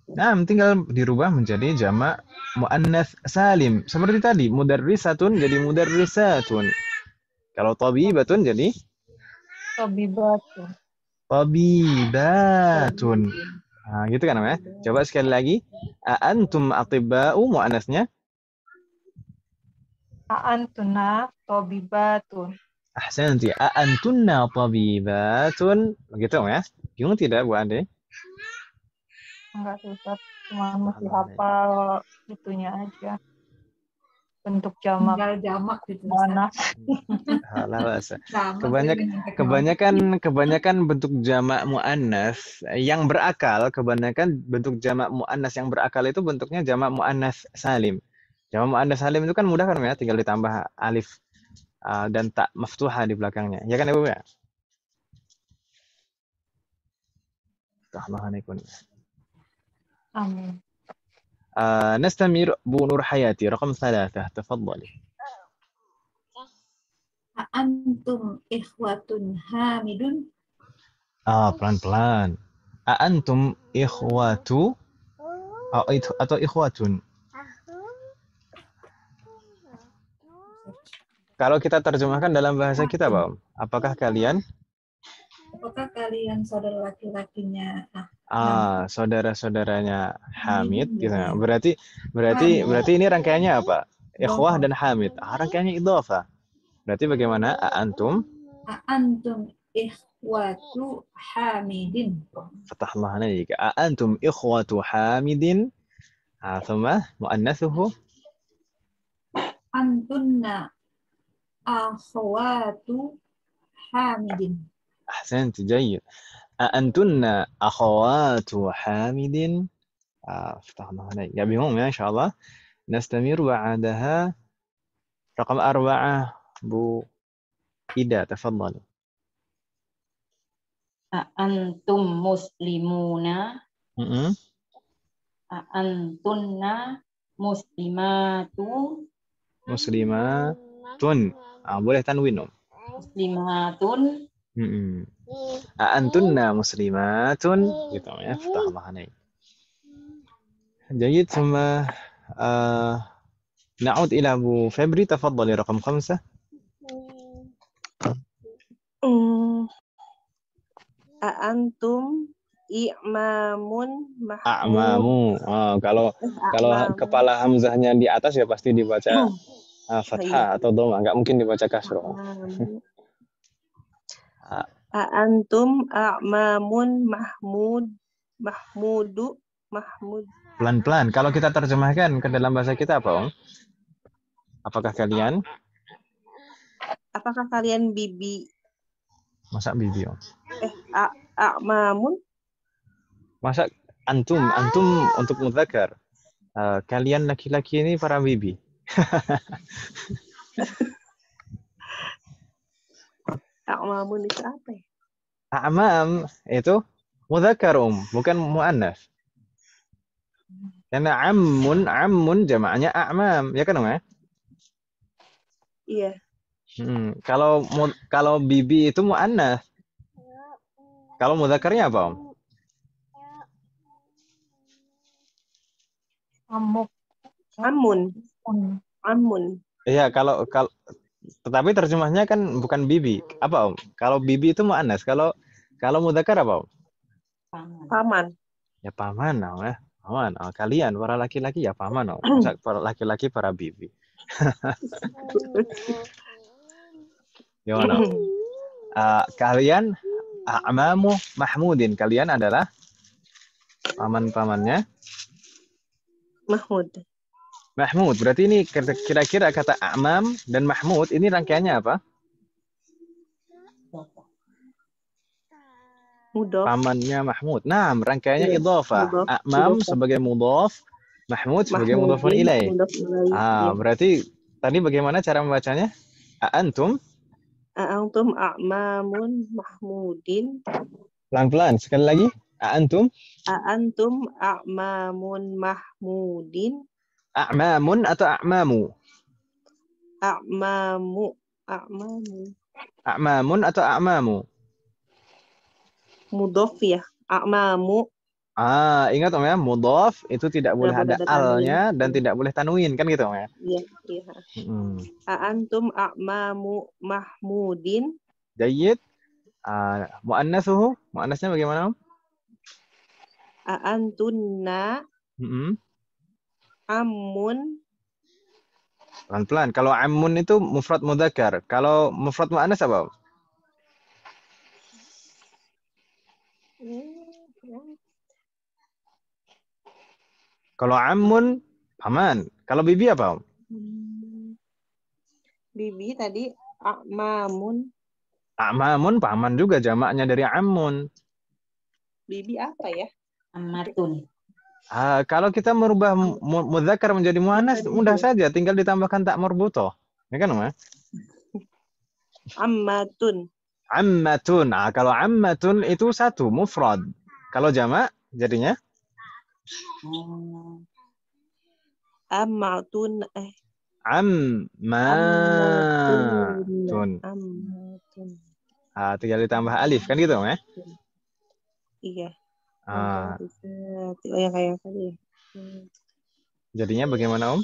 Nah, tinggal dirubah menjadi jamak muannas salim. Seperti tadi, mudarrisatun jadi mudarrisatun. Kalau tabibatun jadi Tabibatun. tabibatun. Gitu kan namanya? Coba sekali lagi. Antum atibba'u muannasnya? A'antuna tabibatun. Ahsanti. Antunna tabibatun. Begitu ya? Bingung tidak Bu Ade? Enggak susah, cuma mesti hafal itunya aja. Bentuk jamak Tinggal jamak gitu. mana. Kebanyakan bentuk jamak muannas yang berakal, kebanyakan bentuk jamak muannas yang berakal itu bentuknya jamak muannas salim. Jamak muannas salim itu kan mudah kan ya, tinggal ditambah alif dan tak maftuha di belakangnya. Ya kan Ibu ya? Amin. نستمر بنور حياتي رقم 3 تفضلي. Antum ikhwatun hamidun. Pelan-pelan. Antum ikhwatu atau ikhwatun? Kalau kita terjemahkan dalam bahasa kita, Pak, apakah kalian saudara laki-lakinya saudara-saudaranya Hamid gitu. Berarti ini rangkaiannya apa? Ikhwah dan Hamid. Rangkaiannya idhofah. Berarti bagaimana? Antum ikhwatu hamidin. Fatahlah alaik. Antum ikhwatu Hamidin. Thumma muannathuhu Antunna akhwatu hamidin. أحسنت جيد. أأنتن أخوات حامد افتح الله عليك يا بهم إن شاء الله. نستمر بعدها رقم 4 بو إدا تفضل. أأنتم مسلمون أأنتن مسلمات boleh tanwin muslimatun. Antunna muslimatun gitu ya. Fatahlah alaik. جيد. ثم نعود إلى أبو فبري تفضلي رقم 5. A'antum i'mamun mahmud. A'mamu. Kalau kepala hamzahnya di atas ya pasti dibaca fathah atau dhamma, enggak mungkin dibaca kasroh. A'antum a'mamun mahmud. Pelan-pelan. Kalau kita terjemahkan ke dalam bahasa kita apa, Om? Apakah kalian bibi? Masa bibi, Om? A'mamun. Masa antum untuk mudzakkar. Kalian laki-laki ini para bibi. A'mamun itu apa ya? A'mam itu mudzakkar, bukan muannas. Karena ammun jamaknya a'mam, ya kan, Om ya? Iya. Kalau bibi itu muannas. Kalau mudzakarnya apa, Om? Amuk. Amun. Un. Amun. Iya, kalau tetapi terjemahnya kan bukan bibi. Apa, Om? Kalau bibi itu muannas. Kalau mudzakkar apa, Om? Paman. Ya paman, Om, ya. Paman. Oh, kalian para laki-laki ya paman, Om. Masa para laki-laki para bibi. Gimana, Om? Kalian a'mamu Mahmudin. Kalian adalah paman-pamannya Mahmud. Mahmud. Berarti ini kira-kira kata a'mam dan Mahmud ini rangkaiannya apa? Mudhof. Pamannya Mahmud. Nah, rangkaiannya Iya, idhofah. mudhof. A'mam Idhofah. sebagai mudhof, Mahmud sebagai mudhofun Mahmudin. ilaih. Mudhof ilaih. Iya. Berarti tadi bagaimana cara membacanya? Antum? A'antum a'mamun Mahmudin. Pelan-pelan. Sekali lagi. Antum? A'antum a'mamun Mahmudin. A'mamun atau a'mamu? A'mamu. A'mamu. A'mamun atau a'mamu? Mudhof ya. A'mamu. Ingat, Om, ya, mudhaf itu tidak boleh boleh ada ada tanwin. alnya dan tidak boleh tanwin, kan gitu, Om, ya? Iya, iya. A'antum a'mamu Mahmudin. Jayyid. Muannatsuhu, muannasnya bagaimana, Om? A'antunna ammun. Pelan-pelan. Kalau ammun itu mufrad mudzakkar. Kalau mufrad muannas apa, Om? Kalau ammun paman. Kalau bibi apa, Om? Bibi tadi a'mamun. A'mamun paman juga jamaknya dari ammun. Bibi apa ya? Ammatun. Kalau kita merubah mudzakkar menjadi muannas mudah saja, tinggal ditambahkan tak marbutoh. Ya kan, Om? Ammatun. Ammatun. Kalau ammatun itu satu mufrad. Kalau jamak jadinya Ammatun. Ammatun. Ammatun. Tinggal ditambah alif kan gitu, Om, ya? Iya. Ah, Oh, yang kayak tadi. jadinya bagaimana, Om?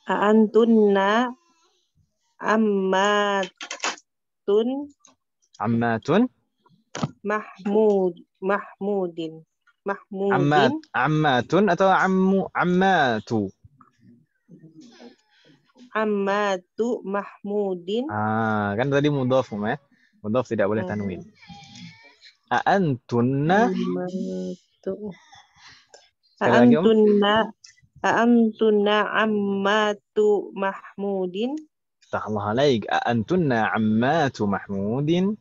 Antunna ammatun Ammatun. Mahmudin. Mahmudin. Ammatun atau ammatu? Ammatu Mahmudin. Kan tadi mudhaf, Om, ya? Mudhaf tidak boleh tanwin. Antunna. Ammatu. Sekali lagi, Om. Antunna ammatu Mahmudin. Astagfirullah alaik. Antunna ammatu Mahmudin.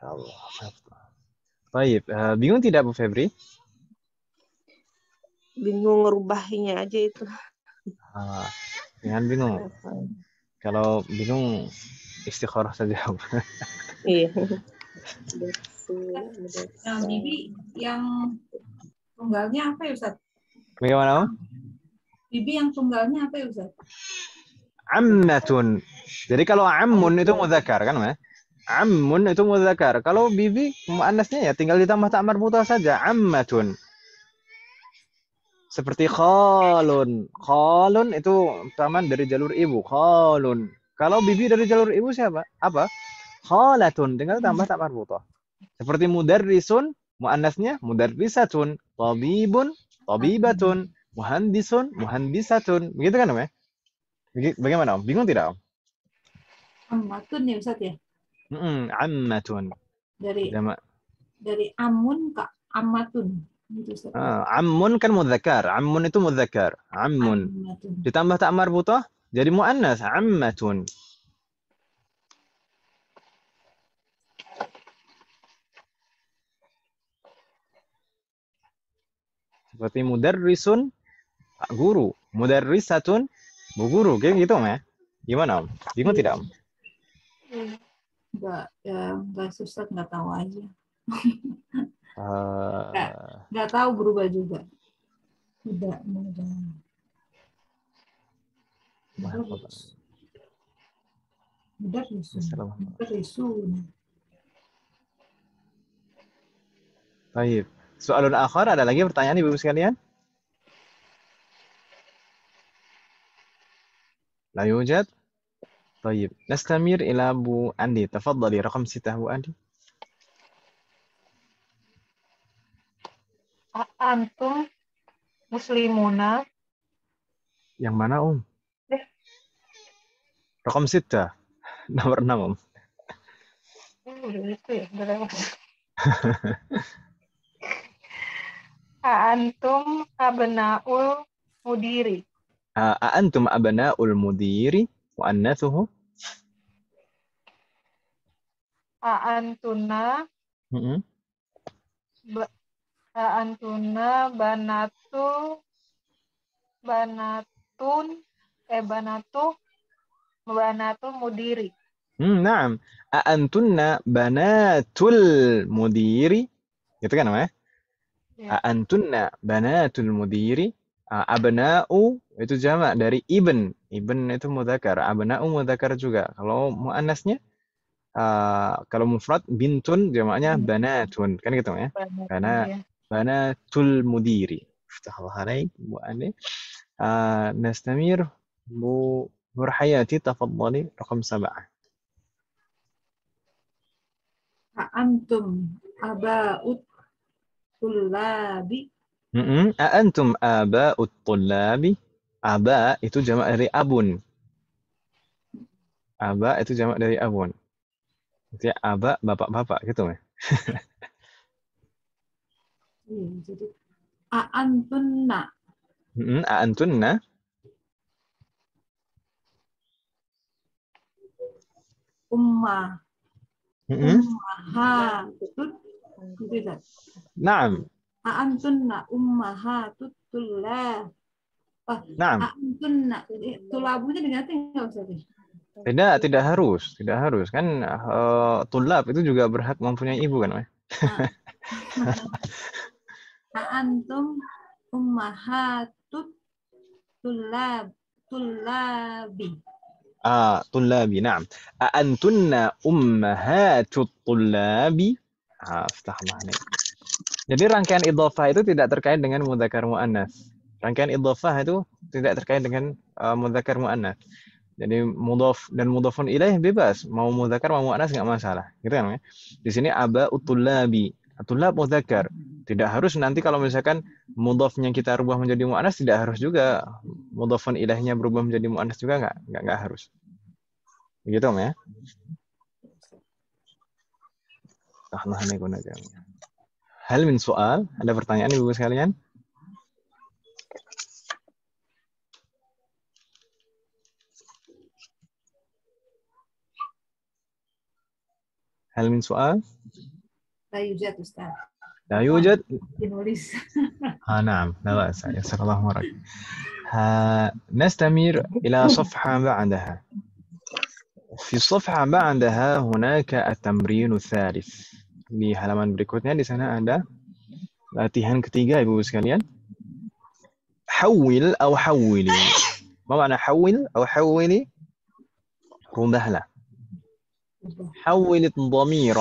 Allah. Baik, bingung tidak, Bu Febri? Bingung ngerubahnya aja itu. Jangan bingung. Kalau bingung istikharah saja. Iya. Nah, bibi yang tunggalnya apa ya, Ustaz? Bagaimana, Om? Bibi yang tunggalnya apa ya, Ustaz? Ammatun. Jadi kalau ammun itu mudzakkar kan, Mas? Ammun itu mudzakkar. Kalau bibi muannasnya ya tinggal ditambah tak marbutah saja, ammatun. Seperti khalun. Khalun itu paman dari jalur ibu, khalun. Kalau bibi dari jalur ibu siapa? Apa? Khalatun, tinggal tambah tak marbutah. Seperti mudarrisun, muannasnya mudarrisatun, tabibun, tabibatun, muhandisun, muhandisatun. Begitu kan, Om, ya? Bagaimana, Om? Bingung tidak, Om? Ammatun ya, Ustaz ya? Ammatun. Dari amun ke ammatun. Gitu, Ustaz. Ammun kan mudzakkar. Ammun itu mudzakkar. Ammun. Ditambah tak marbutah jadi muannas, ammatun. Seperti mudarrisun, guru. Mudarrisatun, bu guru. Kayak gitu, Om, ya? Gimana, Om? Bingung tidak, Om? Enggak susah, enggak tahu aja. Uh, Enggak tahu berubah juga. Mudah. Baik. Soalun akhar, ada lagi pertanyaan Ibu sekalian? La yujad. طيب نستمر إلى أبو أندي. تفضلي رقم 6 أبو أندي. Antum muslimuna. Yang mana Raqam 6. Nomor 6 Udah itu ya, udah lewat. Antum abnaul mudiri. أأنتم أبناء المدير مؤنثه؟ Antuna banatu mudiri. نعم. أأنتن بنات المدير. Gitu kan namanya? Ya. Antunna banatul mudiri. Abna'u itu jamak dari ibn. Ibn itu mudzakkar. Abna'u mudzakkar juga. Kalau muannasnya kalau mufrad bintun jamaknya banatun. Kan gitu ya? Karena banatul mudiri. Iftahullah alaik Bu Ane. Nastamir Bu Nurhayati tafadhali raqam 7. Antum aba'ut tullabi. Antum aba'ut tullabi. Aba itu jamak dari abun. Aba itu jamak dari abun. Jadi aba bapak-bapak gitu ya. Jadi antunna. Antunna. Ummahatut. Tidak. Naam. Antunna ummahatut tullab. Naam. Antunna tulabunya diganti enggak Ustaz? Tidak harus kan tulab itu juga berhak mempunyai ibu kan, Mas? Antum ummahatut tullabi. Tullabi, na'am. Antunna ummahatut tullabi. Aftahullah alaik. Jadi rangkaian idhofah itu tidak terkait dengan mudzakkar muannats. Rangkaian idhofah itu tidak terkait dengan mudzakkar muannats. Jadi mudhaf dan mudhafun ilaih bebas, mau mudzakkar mau muannats enggak masalah. Gitu kan ya? Di sini aba utullabi. Tullab mudzakkar. Tidak harus nanti kalau misalkan mudhafnya kita rubah menjadi muannats, tidak harus juga mudhafun ilaihnya berubah menjadi muannats juga enggak harus. Begitu ya? Hal min soal, ada pertanyaan Ibu sekalian? Hal min soal? La yujad Ustaz. La yujad? Dinulis. نعم لا بأس يسر الله أمرك. نستمر إلى صفحة بعدها. في الصفحة بعدها هناك التمرين الثالث. Di halaman berikutnya di sana ada latihan ketiga Ibu sekalian. حول أو حولي. ما معنى حول أو حولي؟ ربهلا. حول الضمير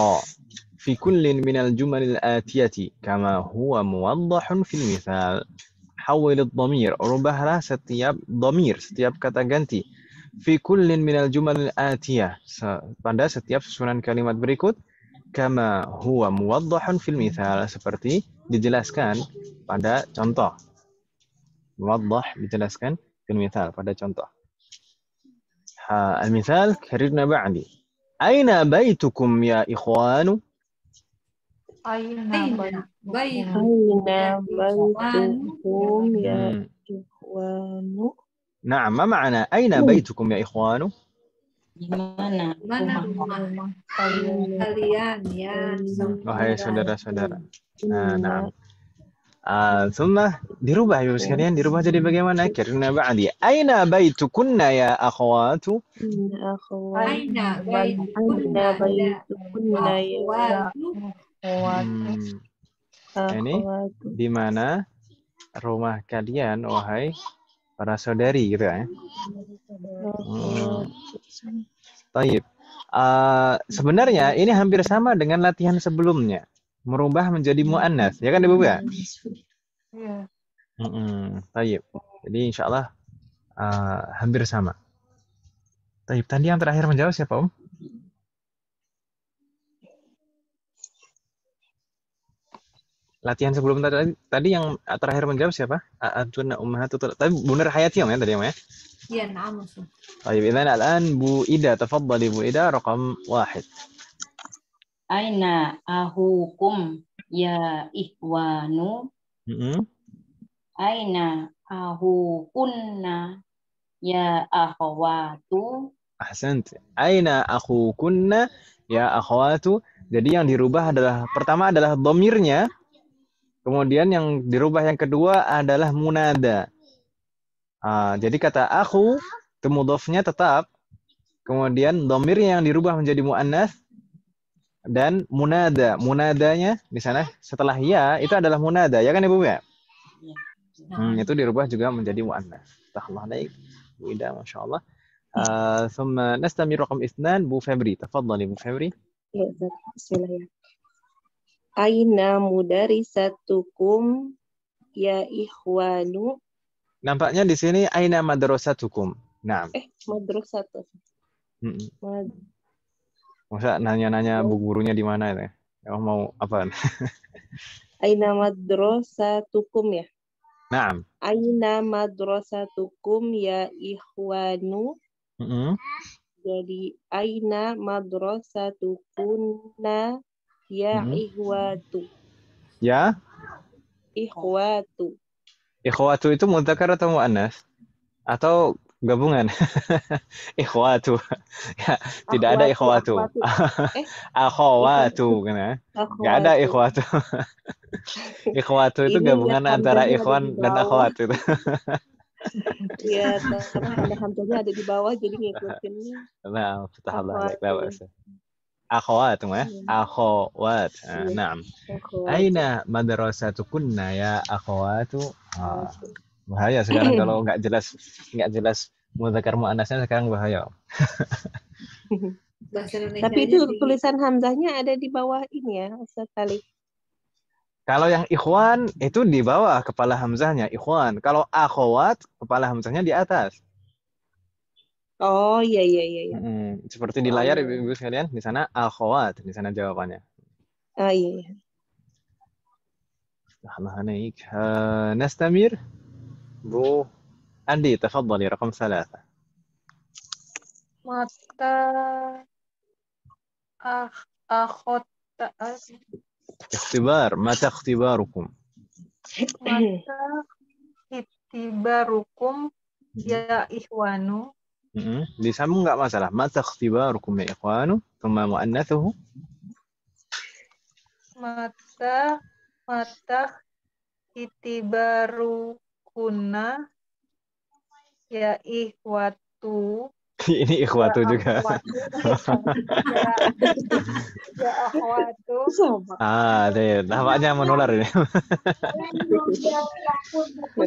في كل من الجمل الآتية كما هو موضح في المثال. حول الضمير. ربهلا setiap ضمير, setiap kata ganti. في كل من الجمل الآتية. Pada setiap susunan kalimat berikut. Kama huwa muwaddahun fil mithal, seperti dijelaskan pada contoh. Muwaddah dijelaskan fil mithal pada contoh. Al-mithal karirna ba'di. Aina baitukum ya ikhwanu? Aina baitukum ya ikhwanu. Na'am, ma ma'ana aina baitukum ya ikhwanu? Gimana? Rumah kalian ya. Wahai saudara-saudara. Nah. Thumma dirubah Ibu sekalian, dirubah jadi bagaimana? Karena ba'di. Aina baitukunna ya akhwatu? Aina baitukunna ya akhwatu. Ini di mana rumah kalian wahai para saudari gitu ya. Baik. Sebenarnya ini hampir sama dengan latihan sebelumnya. merubah menjadi muannas, ya kan Ibu ya? Iya. Tayyib. Jadi insyaallah hampir sama. Tayyib. Tadi yang terakhir menjawab siapa, Om? Latihan sebelum tadi yang terakhir menjawab siapa? A'atuna ummahatul. Tapi Bu Nur Hayati Om ya tadi Om ya? Iya, na'am. طيب إذن الآن بو إيدا تفضلي بو إيدا رقم 1. Aina ahukum ya ikhwanu. Aina ahukunna ya akhwatu. Ahsant. Aina akhukunna ya akhwatu. Jadi yang dirubah adalah pertama adalah dhamirnya. Kemudian yang dirubah yang kedua adalah munada. Jadi kata aku itu mudhofnya tetap. Kemudian dhamirnya yang dirubah menjadi muannas dan munada. Munadanya di sana setelah ya itu adalah munada, ya kan Ibu ya? Itu dirubah juga menjadi muannas. Tahlah naik. Bu Ida, masyaallah. ثم نستمر رقم 2 Bu Febri. Tafadhali Bu Febri. Ya, bismillah ya. Aina mudarisatukum ya ikhwanu. Nampaknya di sini aina madrasatukum. Naam. Madrasatu. Masa nanya-nanya bu gurunya di mana itu? Ya, mau apa? Aina madrasatukum ya. Naam. Aina madrasatukum ya ikhwanu. Jadi aina madrasatukunna ya ikhwatu. Ya? Ikhwatu. Ikhwatu itu mudzakkar atau muannas? Atau gabungan? Ikhwatu. Ya, tidak ada ikhwatu. Akhwatu kan ya? Enggak ada ikhwatu. Ikhwatu itu gabungan antara ikhwan dan akhwat itu. Iya, karena hamzahnya ada di bawah jadi ngikutinnya. Nah, fatahallah alaik. Akhwat ya? Akhwat. Naam. Aina madrasatukunna ya akhwatu? Bahaya sekarang kalau nggak jelas mudzakkar muannasnya sekarang bahaya. Tapi itu tulisan hamzahnya ada di bawah ini ya, Ustaz Talib. Kalau yang ikhwan itu di bawah kepala hamzahnya, ikhwan. Kalau akhwat kepala hamzahnya di atas. Oh iya. Seperti di layar ibu-ibu sekalian, di sana akhwat, di sana jawabannya. Oh iya. Nastamir Bu Andi, tafadhali raqam 3. Mata akhot Ikhtibar, mata ikhtibarukum. mata ikhtibarukum ya ikhwanu. Disambung nggak masalah. Mata ikhtibarukum ya ikhwanu, thumma muannathuhu. Mata ikhtibarukunna ya ikhwatu. Ini ikhwatu juga. Ya akhwatu. Deh, nampaknya menular ini.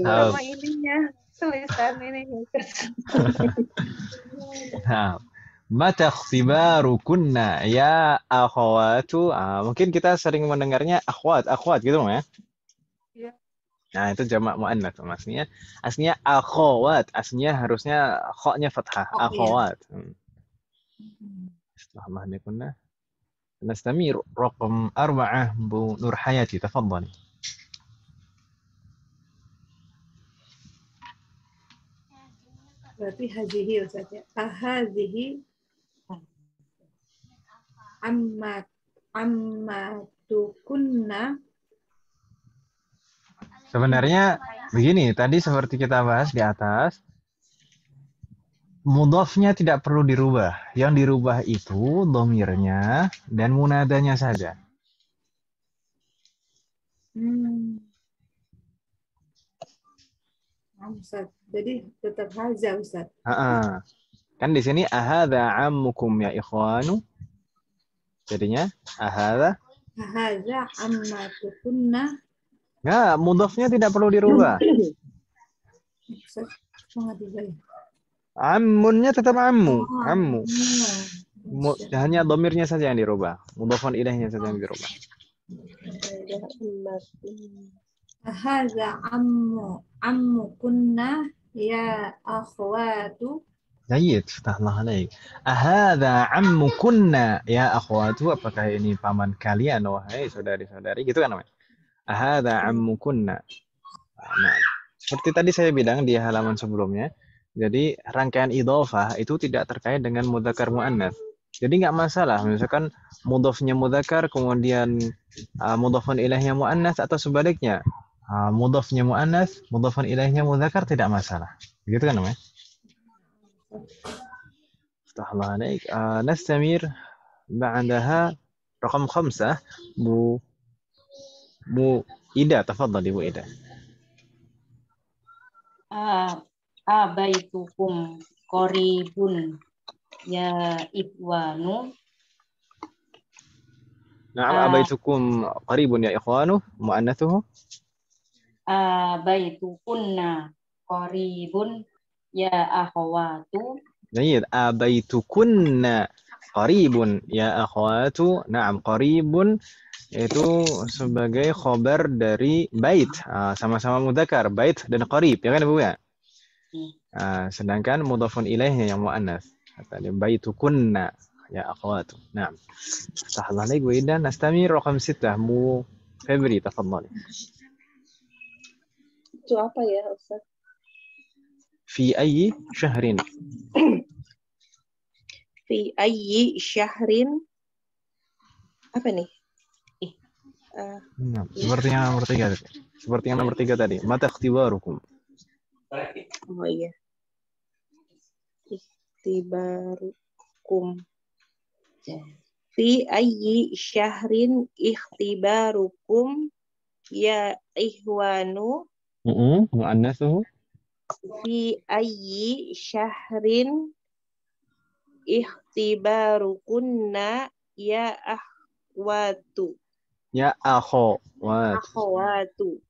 Sama ininya, tulisan ini. Mata ikhtibarukunna ya akhwatu. Mungkin kita sering mendengarnya akhwat gitu ya. Iya. Nah, itu jamak muannats aslinya akhwat, aslinya harusnya kha-nya fathah, akhwat. Setelah kunna nastamir raqam 4 Bu Nur Hayati, tafadhali. Berarti hazihi Ustaz ya. Hazihi ammatukunna. Sebenarnya begini, tadi seperti kita bahas di atas, mudhafnya tidak perlu dirubah. Yang dirubah itu dhamirnya dan munadanya saja. Ustaz. Jadi tetap haza Ustaz. Kan di sini ahadza ammukum ya ikhwanu. Jadinya ahadza ammatukunna. Nggak, mudhafnya tidak perlu dirubah. Ammunnya tetap ammu. Hanya dhamirnya saja yang dirubah. Mudhafun ilaihnya saja yang dirubah. Hadza ammukunna ya akhwatu. Jayid, Allah alaik. Ahadha ammukunna ya akhwatu. Apakah ini paman kalian, wahai saudari-saudari? Gitu kan namanya. Ahadha ammukunna. Nah, seperti tadi saya bilang di halaman sebelumnya. Jadi rangkaian idhofah itu tidak terkait dengan mudzakkar muannats. Jadi nggak masalah. Misalkan mudhofnya mudzakkar, kemudian mudhofun ilaihnya muannats atau sebaliknya. Mudhofnya muannats, mudhofun ilaihnya mudzakkar tidak masalah. Begitu kan namanya? افتح الله عليك. نستمر بعدها رقم 5 بو إيدا. تفضلي بو إيدا. Abaitukum qaribun ya ikhwanu. نعم أبيتكم قريب يا إخوانه مؤنثه. Abaitukunna qaribun ya akhwatu. جيد. أبيتكن قريب يا أخوات. نعم قريب itu sebagai khobar dari bait, sama-sama mudzakkar, bait dan qarib, ya kan Ibu ya? Sedangkan mudhafun ilaihnya yang muannats. Tadi baitukunna ya akhwatu. Naam. Tahlah lagi Bu Ida. Nastamir raqam 6 Bu Febri, tafadhali. Itu apa ya, Ustaz? Fi ayyi syahrin. Fi ayyi syahrin. Apa nih? Nah, seperti yang nomor 3 tadi. Seperti yang nomor 3 tadi. Mata ikhtibarukum. Oh iya. Ikhtibarukum. Fi ayyi syahrin ikhtibarukum ya ikhwanu. Muannatsuhu. Fi ayyi syahrin ikhtibarukunna ya akhwatu. Ya akhwat. Akhwatu.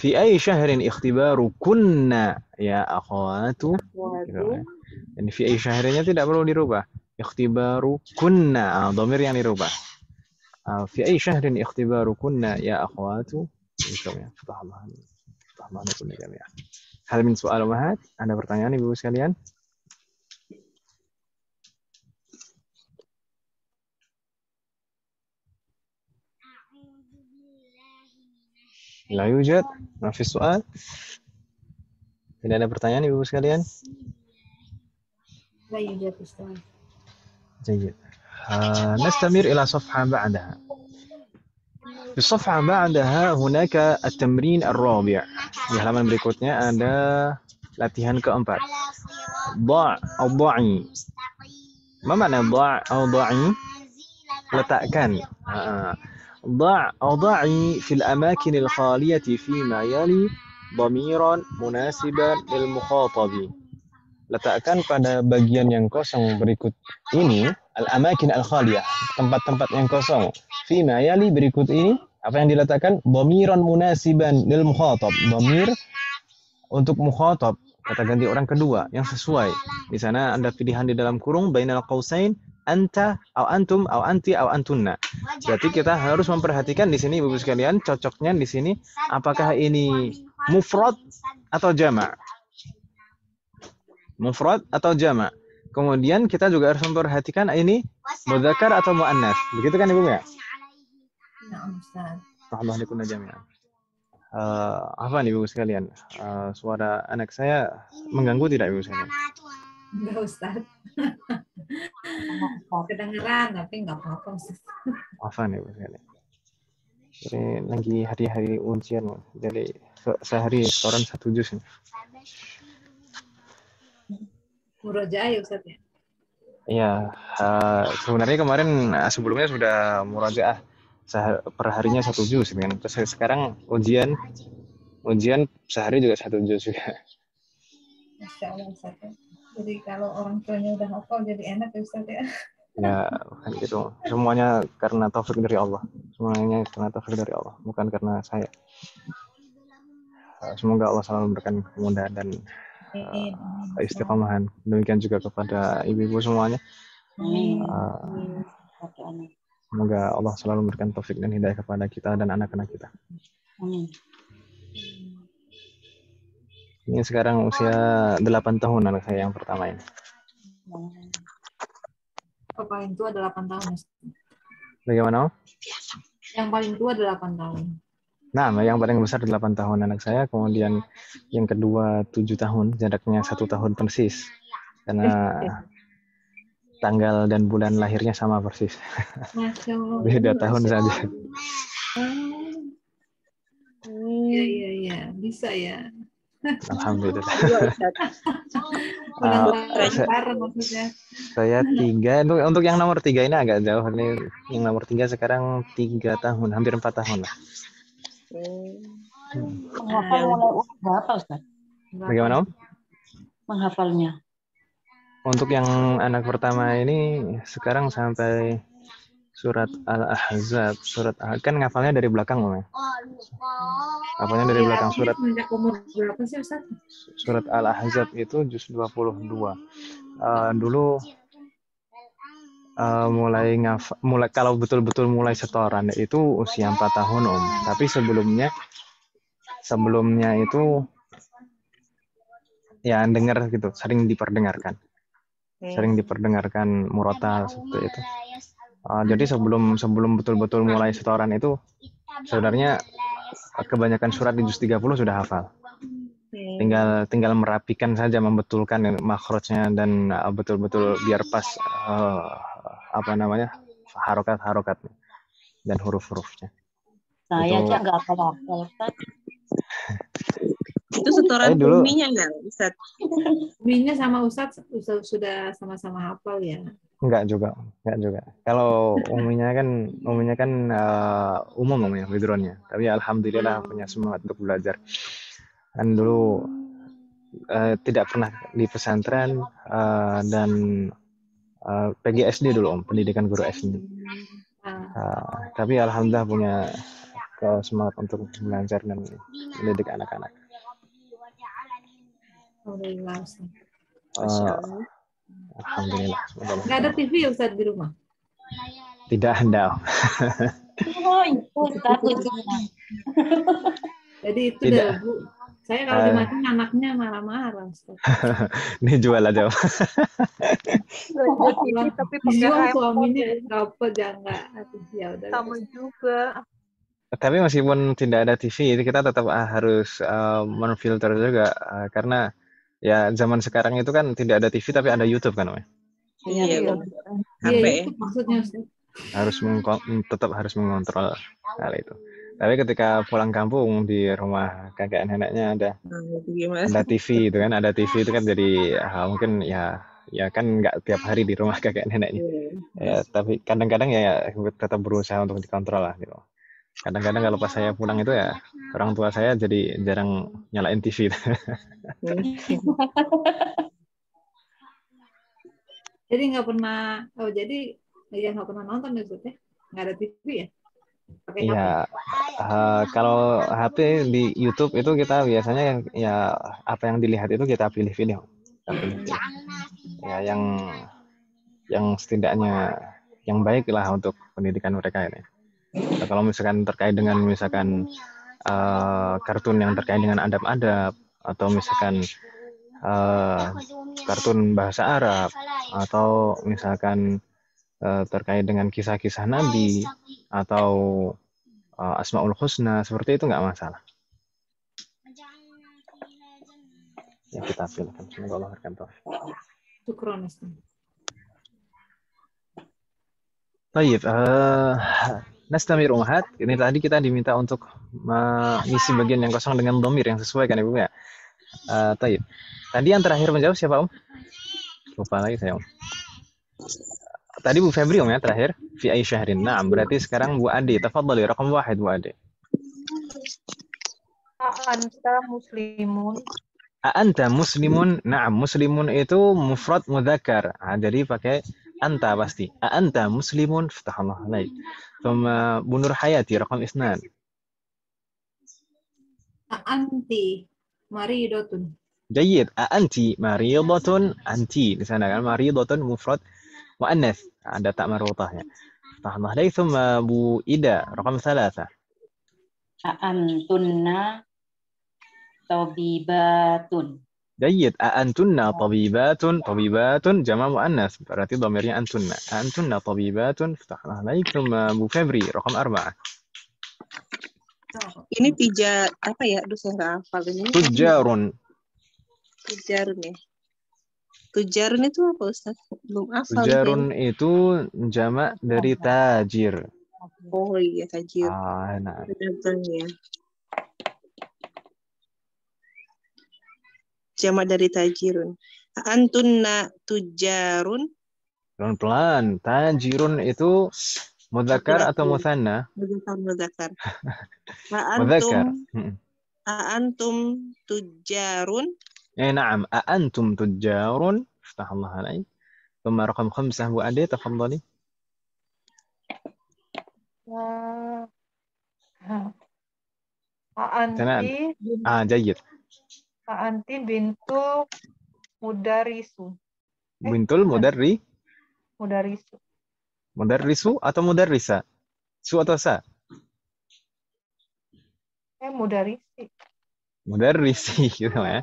Fi ayyi syahrin ikhtibarukunna ya akhwatu. Akhwatu. Dan fi ayyi syahrinnya tidak perlu dirubah. Ikhtibarukunna, dhamir yang dirubah. Fi ayyi syahrin ikhtibarukunna ya akhwatu. Itu ya. Fatahullah. Fatahullah lakum jami'an. Hal min soal Mahat? Ada pertanyaan Ibu sekalian? La yujad? Ma fi soal? Tidak ada pertanyaan Ibu sekalian? La yujad Ustaz. جيد. نستمر إلى صفحة بعدها. في الصفحة بعدها هناك التمرين الرابع. Di halaman berikutnya ada latihan keempat. Dha' atau dha'i. Apa makna dha' atau dha'i? Letakkan. Dha' atau dha'i fil amakin al-khaliyati fima yali dhamiran munasiban lil mukhatabi. Letakkan pada bagian yang kosong berikut ini al-amakin al-khaliyah, tempat-tempat yang kosong. Fima yali berikut ini apa yang diletakkan? Dhamiran munasiban lil mukhatab. Dhamir untuk mukhatab, kata ganti orang kedua yang sesuai. Di sana Anda pilihan di dalam kurung bainal qausain anta atau antum atau anti atau antunna. Berarti kita harus memperhatikan di sini Ibu sekalian, cocoknya di sini apakah ini mufrad atau jama'. Mufrad atau jama'. Kemudian kita juga harus memperhatikan ini mudzakkar atau muannats. Begitu kan Ibu ya? Nah, Ustaz. Allah likunna jami'an. Apa nih Ibu sekalian? Suara anak saya mengganggu tidak Ibu sekalian? Enggak Ustaz. Kedengeran tapi enggak apa-apa Ustaz. Apa nih Ibu sekalian? Ini lagi hari-hari ujian, jadi sehari setoran 1 juz. Murojaah ya Ustaz ya? Iya, sebenarnya kemarin sebelumnya sudah murojaah perharinya 1 juz kan. Terus sekarang ujian sehari juga 1 juz juga. Masya Allah Ustaz ya. Jadi kalau orang tuanya udah hafal jadi enak ya Ustaz ya. Ya, bukan gitu. Semuanya karena taufik dari Allah. Semuanya karena taufik dari Allah, bukan karena saya. Semoga Allah selalu memberikan kemudahan dan istiqomahan. Demikian juga kepada ibu-ibu semuanya. Semoga Allah selalu memberikan taufik dan hidayah kepada kita dan anak-anak kita. Amin. Ini sekarang usia 8 tahun anak saya yang pertama ini. Oh, paling tua 8 tahun. Bagaimana? Yang paling tua 8 tahun. Nah, yang paling besar 8 tahun anak saya, kemudian yang kedua 7 tahun, jaraknya 1 tahun persis. Karena tanggal dan bulan lahirnya sama persis. Masya Allah. Beda tahun saja. Iya. Bisa ya. Alhamdulillah. Bareng maksudnya. Saya 3. Untuk yang nomor 3 ini agak jauh. Yang nomor 3 sekarang 3 tahun, hampir 4 tahun lah. Menghafal mulai umur berapa, Ustaz? Bagaimana? Menghafalnya. Untuk yang anak pertama ini sekarang sampai surat Al-Ahzab, kan ngafalnya dari belakang, Om. Ngafalnya dari belakang surat. Sejak umur berapa sih, Ustaz? Surat Al-Ahzab itu juz 22. Dulu mulai kalau betul-betul mulai setoran itu usia 4 tahun, Om. Tapi sebelumnya itu ya dengar gitu, sering diperdengarkan murotal seperti itu. Jadi sebelum betul-betul mulai setoran itu sebenarnya kebanyakan surat di juz 30 sudah hafal. Tinggal merapikan saja, membetulkan makhrajnya dan betul-betul biar pas harokat-harokatnya dan huruf-hurufnya. Saya aja nggak hafal-hafal, Ustaz. Itu setoran dulu, Uminya nggak, Ustaz? Uminya sama Ustaz sudah sama-sama hafal ya? Enggak juga. Kalau uminya kan umum ya withdrawnnya. Tapi alhamdulillah punya semangat untuk belajar. Kan dulu tidak pernah di pesantren dan PGSD dulu, Om, pendidikan guru SD. Tapi alhamdulillah punya semangat untuk belajar dan mendidik anak-anak. Alhamdulillah, Ustaz. Alhamdulillah. Nggak ada TV ya, Ustaz, di rumah? Tidak ada. Oh, itu Ustaz. Jadi itu dah, Bu. Saya kalau dimatiin anaknya marah-marah, Ustaz. Ini jual aja. Tapi dijual suaminya apa jangan. Ya udah. Sama juga. Tapi meskipun tidak ada TV, kita tetap harus menfilter juga karena ya zaman sekarang itu kan tidak ada TV tapi ada YouTube kan, Om? Iya. Iya, itu maksudnya, Ustaz. Tetap harus mengontrol hal itu. Tapi ketika pulang kampung di rumah kakek neneknya ada TV itu kan, itu kan jadi mungkin ya kan nggak tiap hari di rumah kakek neneknya. Ya, tapi kadang-kadang ya tetap berusaha untuk dikontrol lah gitu. Kadang-kadang kalau pas saya pulang itu ya orang tua saya jadi jarang nyalain TV. Jadi nggak pernah, jadi ya nggak pernah nonton ya, Ustaz, ya? Nggak ada TV ya? Pakai HP? Iya, kalau HP di YouTube itu kita biasanya ya apa yang dilihat itu kita pilih-pilih. Ya yang setidaknya yang baik lah untuk pendidikan mereka ini. Kalau misalkan terkait dengan kartun yang terkait dengan adab-adab atau misalkan kartun bahasa Arab atau misalkan terkait dengan kisah-kisah Nabi atau Asmaul Husna, seperti itu nggak masalah. Ya kita pilihkan, semoga Allah berikan taufik. Syukron, Ustaz. Baik, Nastamir Ummahat. Ini tadi kita diminta untuk mengisi bagian yang kosong dengan dhamir yang sesuai kan, Ibu ya. Baik. Tadi yang terakhir menjawab siapa, Om? Lupa lagi saya, Om. Tadi Bu Febri, Om, ya terakhir. Fi ay syahrin. Nah, berarti sekarang Bu Ade. Tafadhali raqam 1 Bu Ade. Anta muslimun. Anta muslimun. Nah, muslimun itu mufrad mudzakkar. Jadi pakai anta pasti. Anta muslimun. Fatahallahu alaik. Thumma Bu Nur Hayati raqam 2. Anti maridatun. Jayyid. Anti maridatun. Anti di sana kan maridatun mufrad muannas. Ada tak marutahnya. افتح الله عليك. ثم أبو إدا رقم 3. A'antunna tabibatun. جيد. أأنتن طبيبات. طبيبات جمع مؤنث berarti dhamirnya أنتن. أأنتن طبيبات افتح الله عليك. ثم أبو فبري رقم 4. Ini apa ya? Aduh, saya nggak hafal ini. تجار. Tujarun ya. Tujarun itu apa, Ustaz? Belum hafal nih تجار kayaknya. itu jamak dari tajir. Oh iya, tajir. Nah. Pedagang ya. Jamak dari tajirun. Antunna tujarun. Pelan-pelan. Tajirun itu mudzakkar atau mutsanna? Mudzakkar. Mudzakkar. Antum tujarun. نعم. أأنتم تجار افتح الله عليك. ثم رقم 5 أبو أدي تفضلي. Aanti جيد. Aanti bintu mudarisu. Bintul Mudarisu. Mudarrisu atau mudarrisa? Su atau sa? Mudarisi. Mudarrisi gitu ya.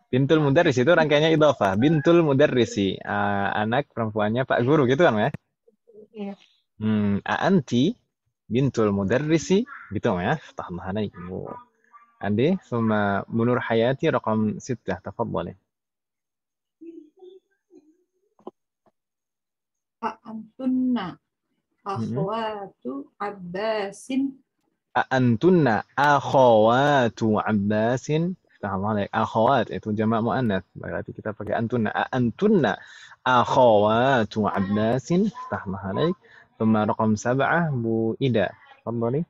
Bintul mudarris itu rangkaiannya idhofah. Bintul mudarrisi, anak perempuannya Pak Guru gitu kan ya? Iya. Anti bintul mudarrisi gitu ya. Tahan Bu Andi. Thumma Munur Hayati raqam 6 tafadhali. Antunna akhwatu Abbasin. Antunna akhawatu Abbasin. Tahan akhawat itu jamak muannats. Berarti kita pakai antunna. Antunna akhawatu Abbasin. Tahan. ثم رقم 7 Bu Ida. تفضلي.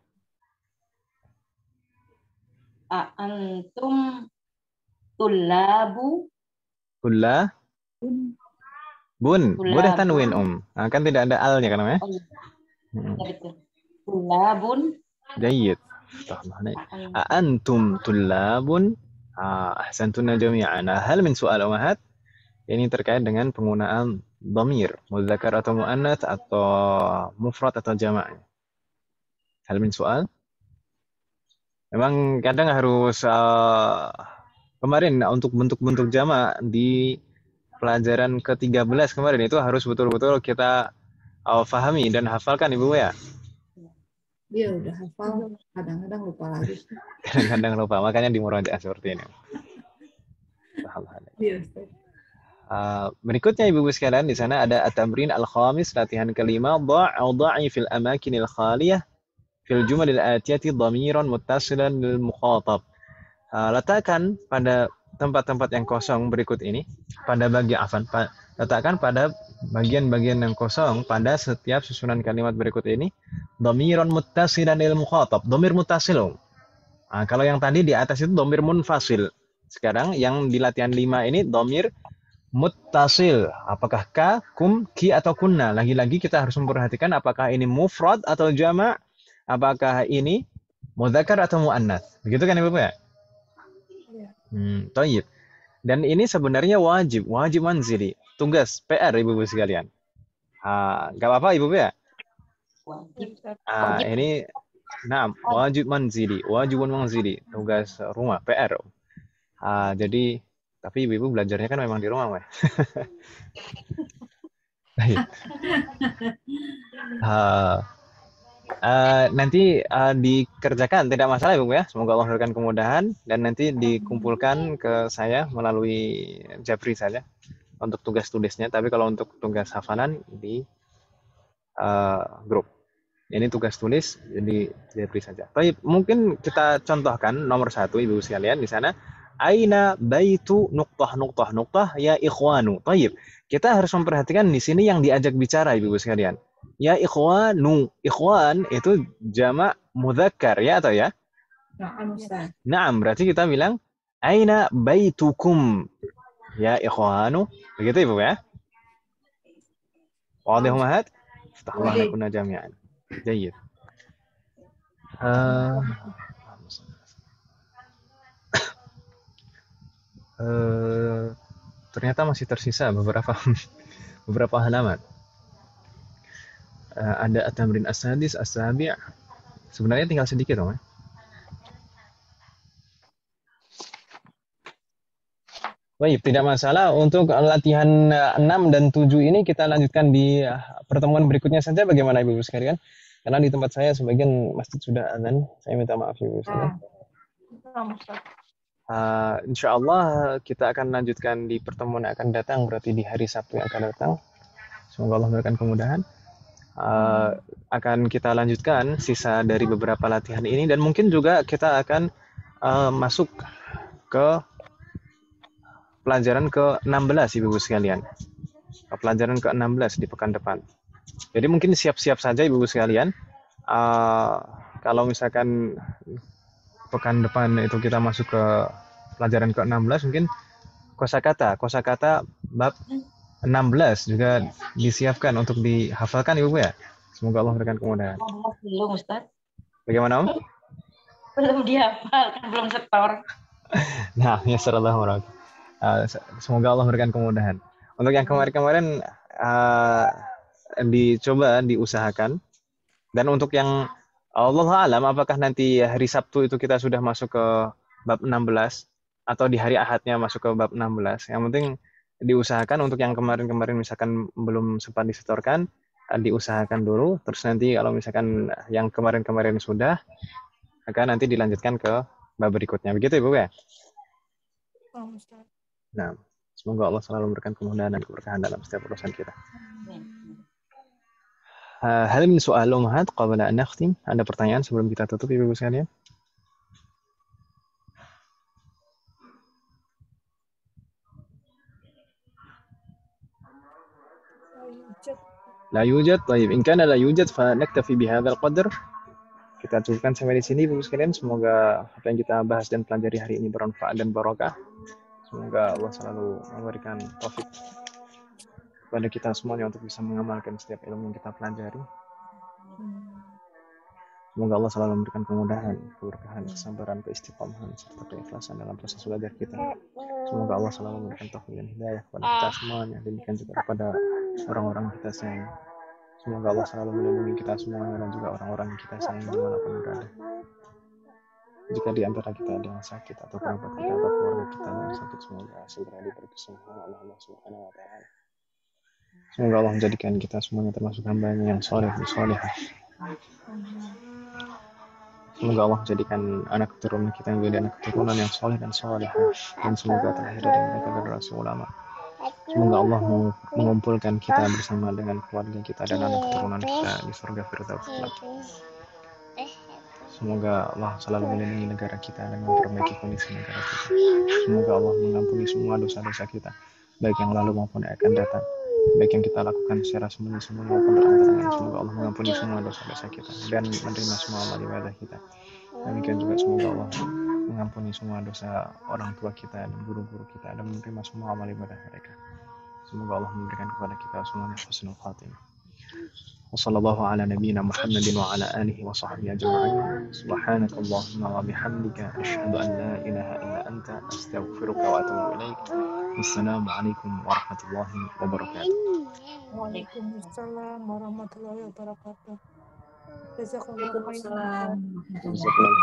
A'antum tullabu. Bun. Boleh tanwin kan tidak ada alnya kan namanya? Tullabun. جيد. أأنتم طلاب. أحسنتن جميعا. هل من سؤال أمهات? Ini terkait dengan penggunaan dhamir, muzakkar atau muannats atau mufrad atau jamak. Hal min soal? Memang kadang harus kemarin untuk bentuk-bentuk jamak di pelajaran ke-13 kemarin itu harus betul-betul kita fahami dan hafalkan Ibu ya. Dia udah hafal, kadang-kadang lupa lagi. Kadang-kadang lupa, makanya di murojaah seperti ini. Iya, Ustaz. Berikutnya Ibu-ibu sekalian di sana ada at-tamrin al-khamis, latihan kelima, dha'i fil amakinil khaliyah fil jumalil atiyati dhamiran muttasilan lil mukhatab. Letakkan pada tempat-tempat yang kosong berikut ini letakkan pada bagian-bagian yang kosong pada setiap susunan kalimat berikut ini dhamiran muttasilan lil mukhatab. Dhamir muttasil. Kalau yang tadi di atas itu dhamir munfasil. Sekarang yang di latihan 5 ini dhamir muttasil, apakah ka, kum, ki atau kunna. Lagi-lagi kita harus memperhatikan apakah ini mufrad atau jamak, apakah ini mudzakkar atau muannats. Begitu kan Ibu ya? Tayyib. Dan ini sebenarnya wajib manzili, tugas PR Ibu-ibu sekalian. Enggak apa-apa Ibu ya? Ini wajib wajibun manzili, tugas rumah PR. Jadi tapi ibu-ibu belajarnya kan memang di rumah, Mbak. Nanti dikerjakan, tidak masalah Ibu ya. Semoga Allah memberikan kemudahan dan nanti dikumpulkan ke saya melalui Japri saja untuk tugas-tulisnya. Tapi kalau untuk tugas hafalan di grup. Ini tugas tulis jadi Japri saja. Tapi mungkin kita contohkan nomor 1 Ibu sekalian di sana. Aina baitu nuqtah ya ikhwanu. Tayyib. Kita harus memperhatikan di sini yang diajak bicara Ibu sekalian. Ya ikhwanu. Ikhwan itu jamak mudzakkar ya atau ya? Naam, berarti kita bilang aina baitukum ya ikhwanu. Begitu Ibu ya? Wadih umahat? Astaghfirullah lakunna jami'an. Jayyid. Ternyata masih tersisa beberapa halaman. Ada at-tamrin as-sadis, as-sabi'. Sebenarnya tinggal sedikit dong. Baik, tidak masalah. Untuk latihan 6 dan 7 ini kita lanjutkan di pertemuan berikutnya saja. Bagaimana Ibu sekalian? Karena di tempat saya sebagian masjid sudah azan. Saya minta maaf Ibu sekalian. Insya Allah kita akan lanjutkan di pertemuan yang akan datang, berarti di hari Sabtu yang akan datang. Semoga Allah memberikan kemudahan. Akan kita lanjutkan sisa dari beberapa latihan ini, dan mungkin juga kita akan masuk ke pelajaran ke-16 Ibu sekalian. Pelajaran ke-16 di pekan depan. Jadi mungkin siap-siap saja Ibu sekalian. Kalau misalkan pekan depan itu kita masuk ke pelajaran ke-16, mungkin kosakata bab 16 juga disiapkan untuk dihafalkan Ibu ya. Semoga Allah memberikan kemudahan. Belum Ustaz. Bagaimana Om? Belum dihafal, kan belum setor. Nah, ya sallallahu. Semoga Allah memberikan kemudahan. Untuk yang kemarin-kemarin dicoba diusahakan, dan untuk yang Allah alam apakah nanti hari Sabtu itu kita sudah masuk ke bab 16 atau di hari Ahadnya masuk ke bab 16. Yang penting diusahakan. Untuk yang kemarin-kemarin misalkan belum sempat disetorkan, diusahakan dulu, terus nanti kalau misalkan yang kemarin-kemarin sudah, akan nanti dilanjutkan ke bab berikutnya. Begitu Ibu ya? Nah, semoga Allah selalu memberikan kemudahan dan keberkahan dalam setiap urusan kita. Hal min soal ummahat qabla an nakhtim. Ada pertanyaan sebelum kita tutup Ibu sekalian? La yujad. Baik, in kana la yujad fa naktafi bihadzal qadr. Kita cukupkan sampai di sini Ibu sekalian. Semoga apa yang kita bahas dan pelajari hari ini bermanfaat dan barokah. Semoga Allah selalu memberikan taufik kepada kita semuanya untuk bisa mengamalkan setiap ilmu yang kita pelajari. Semoga Allah selalu memberikan kemudahan, keberkahan, kesabaran, keistiqomahan, serta keikhlasan dalam proses belajar kita. Semoga Allah selalu memberikan taufik dan hidayah kepada kita semuanya, demikian juga kepada orang-orang kita sayang. Semoga Allah selalu melindungi kita semuanya dan juga orang-orang yang kita sayang dimanapun berada. Jika di antara kita ada yang sakit atau kerabat kita atau keluarga kita yang sakit, semoga segera diberi kesembuhan oleh Allah Subhanahu wa Ta'ala. Semoga Allah menjadikan kita semuanya termasuk hamba-Nya yang soleh dan solehah. Semoga Allah menjadikan anak keturunan kita menjadi anak keturunan yang soleh dan solehah, dan semoga terlahir dari mereka generasi ulama. Semoga Allah mengumpulkan kita bersama dengan keluarga kita dan anak keturunan kita di surga Firdaus. Semoga Allah selalu melindungi negara kita dan memperbaiki kondisi negara kita. Semoga Allah mengampuni semua dosa-dosa kita, baik yang lalu maupun yang akan datang, baik yang kita lakukan secara sembunyi-sembunyi maupun terang-terangan. Semoga Allah mengampuni semua dosa-dosa kita dan menerima semua amal ibadah kita. Demikian juga semoga Allah mengampuni semua dosa orang tua kita dan guru-guru kita dan menerima semua amal ibadah mereka. Semoga Allah memberikan kepada kita semuanya husnul khatimah. Wassallallahu ala nabiyyina Muhammadin wa ala alihi wa sahbihi ajma'in. Subhanakallahumma wa bihamdika asyhadu an la ilaha illa anta astaghfiruka wa atubu ilaik. Wassalamu alaikum warahmatullahi wabarakatuh. Waalaikumsalam warahmatullahi wabarakatuh. Jazakumullah khairan. Waalaikumsalam.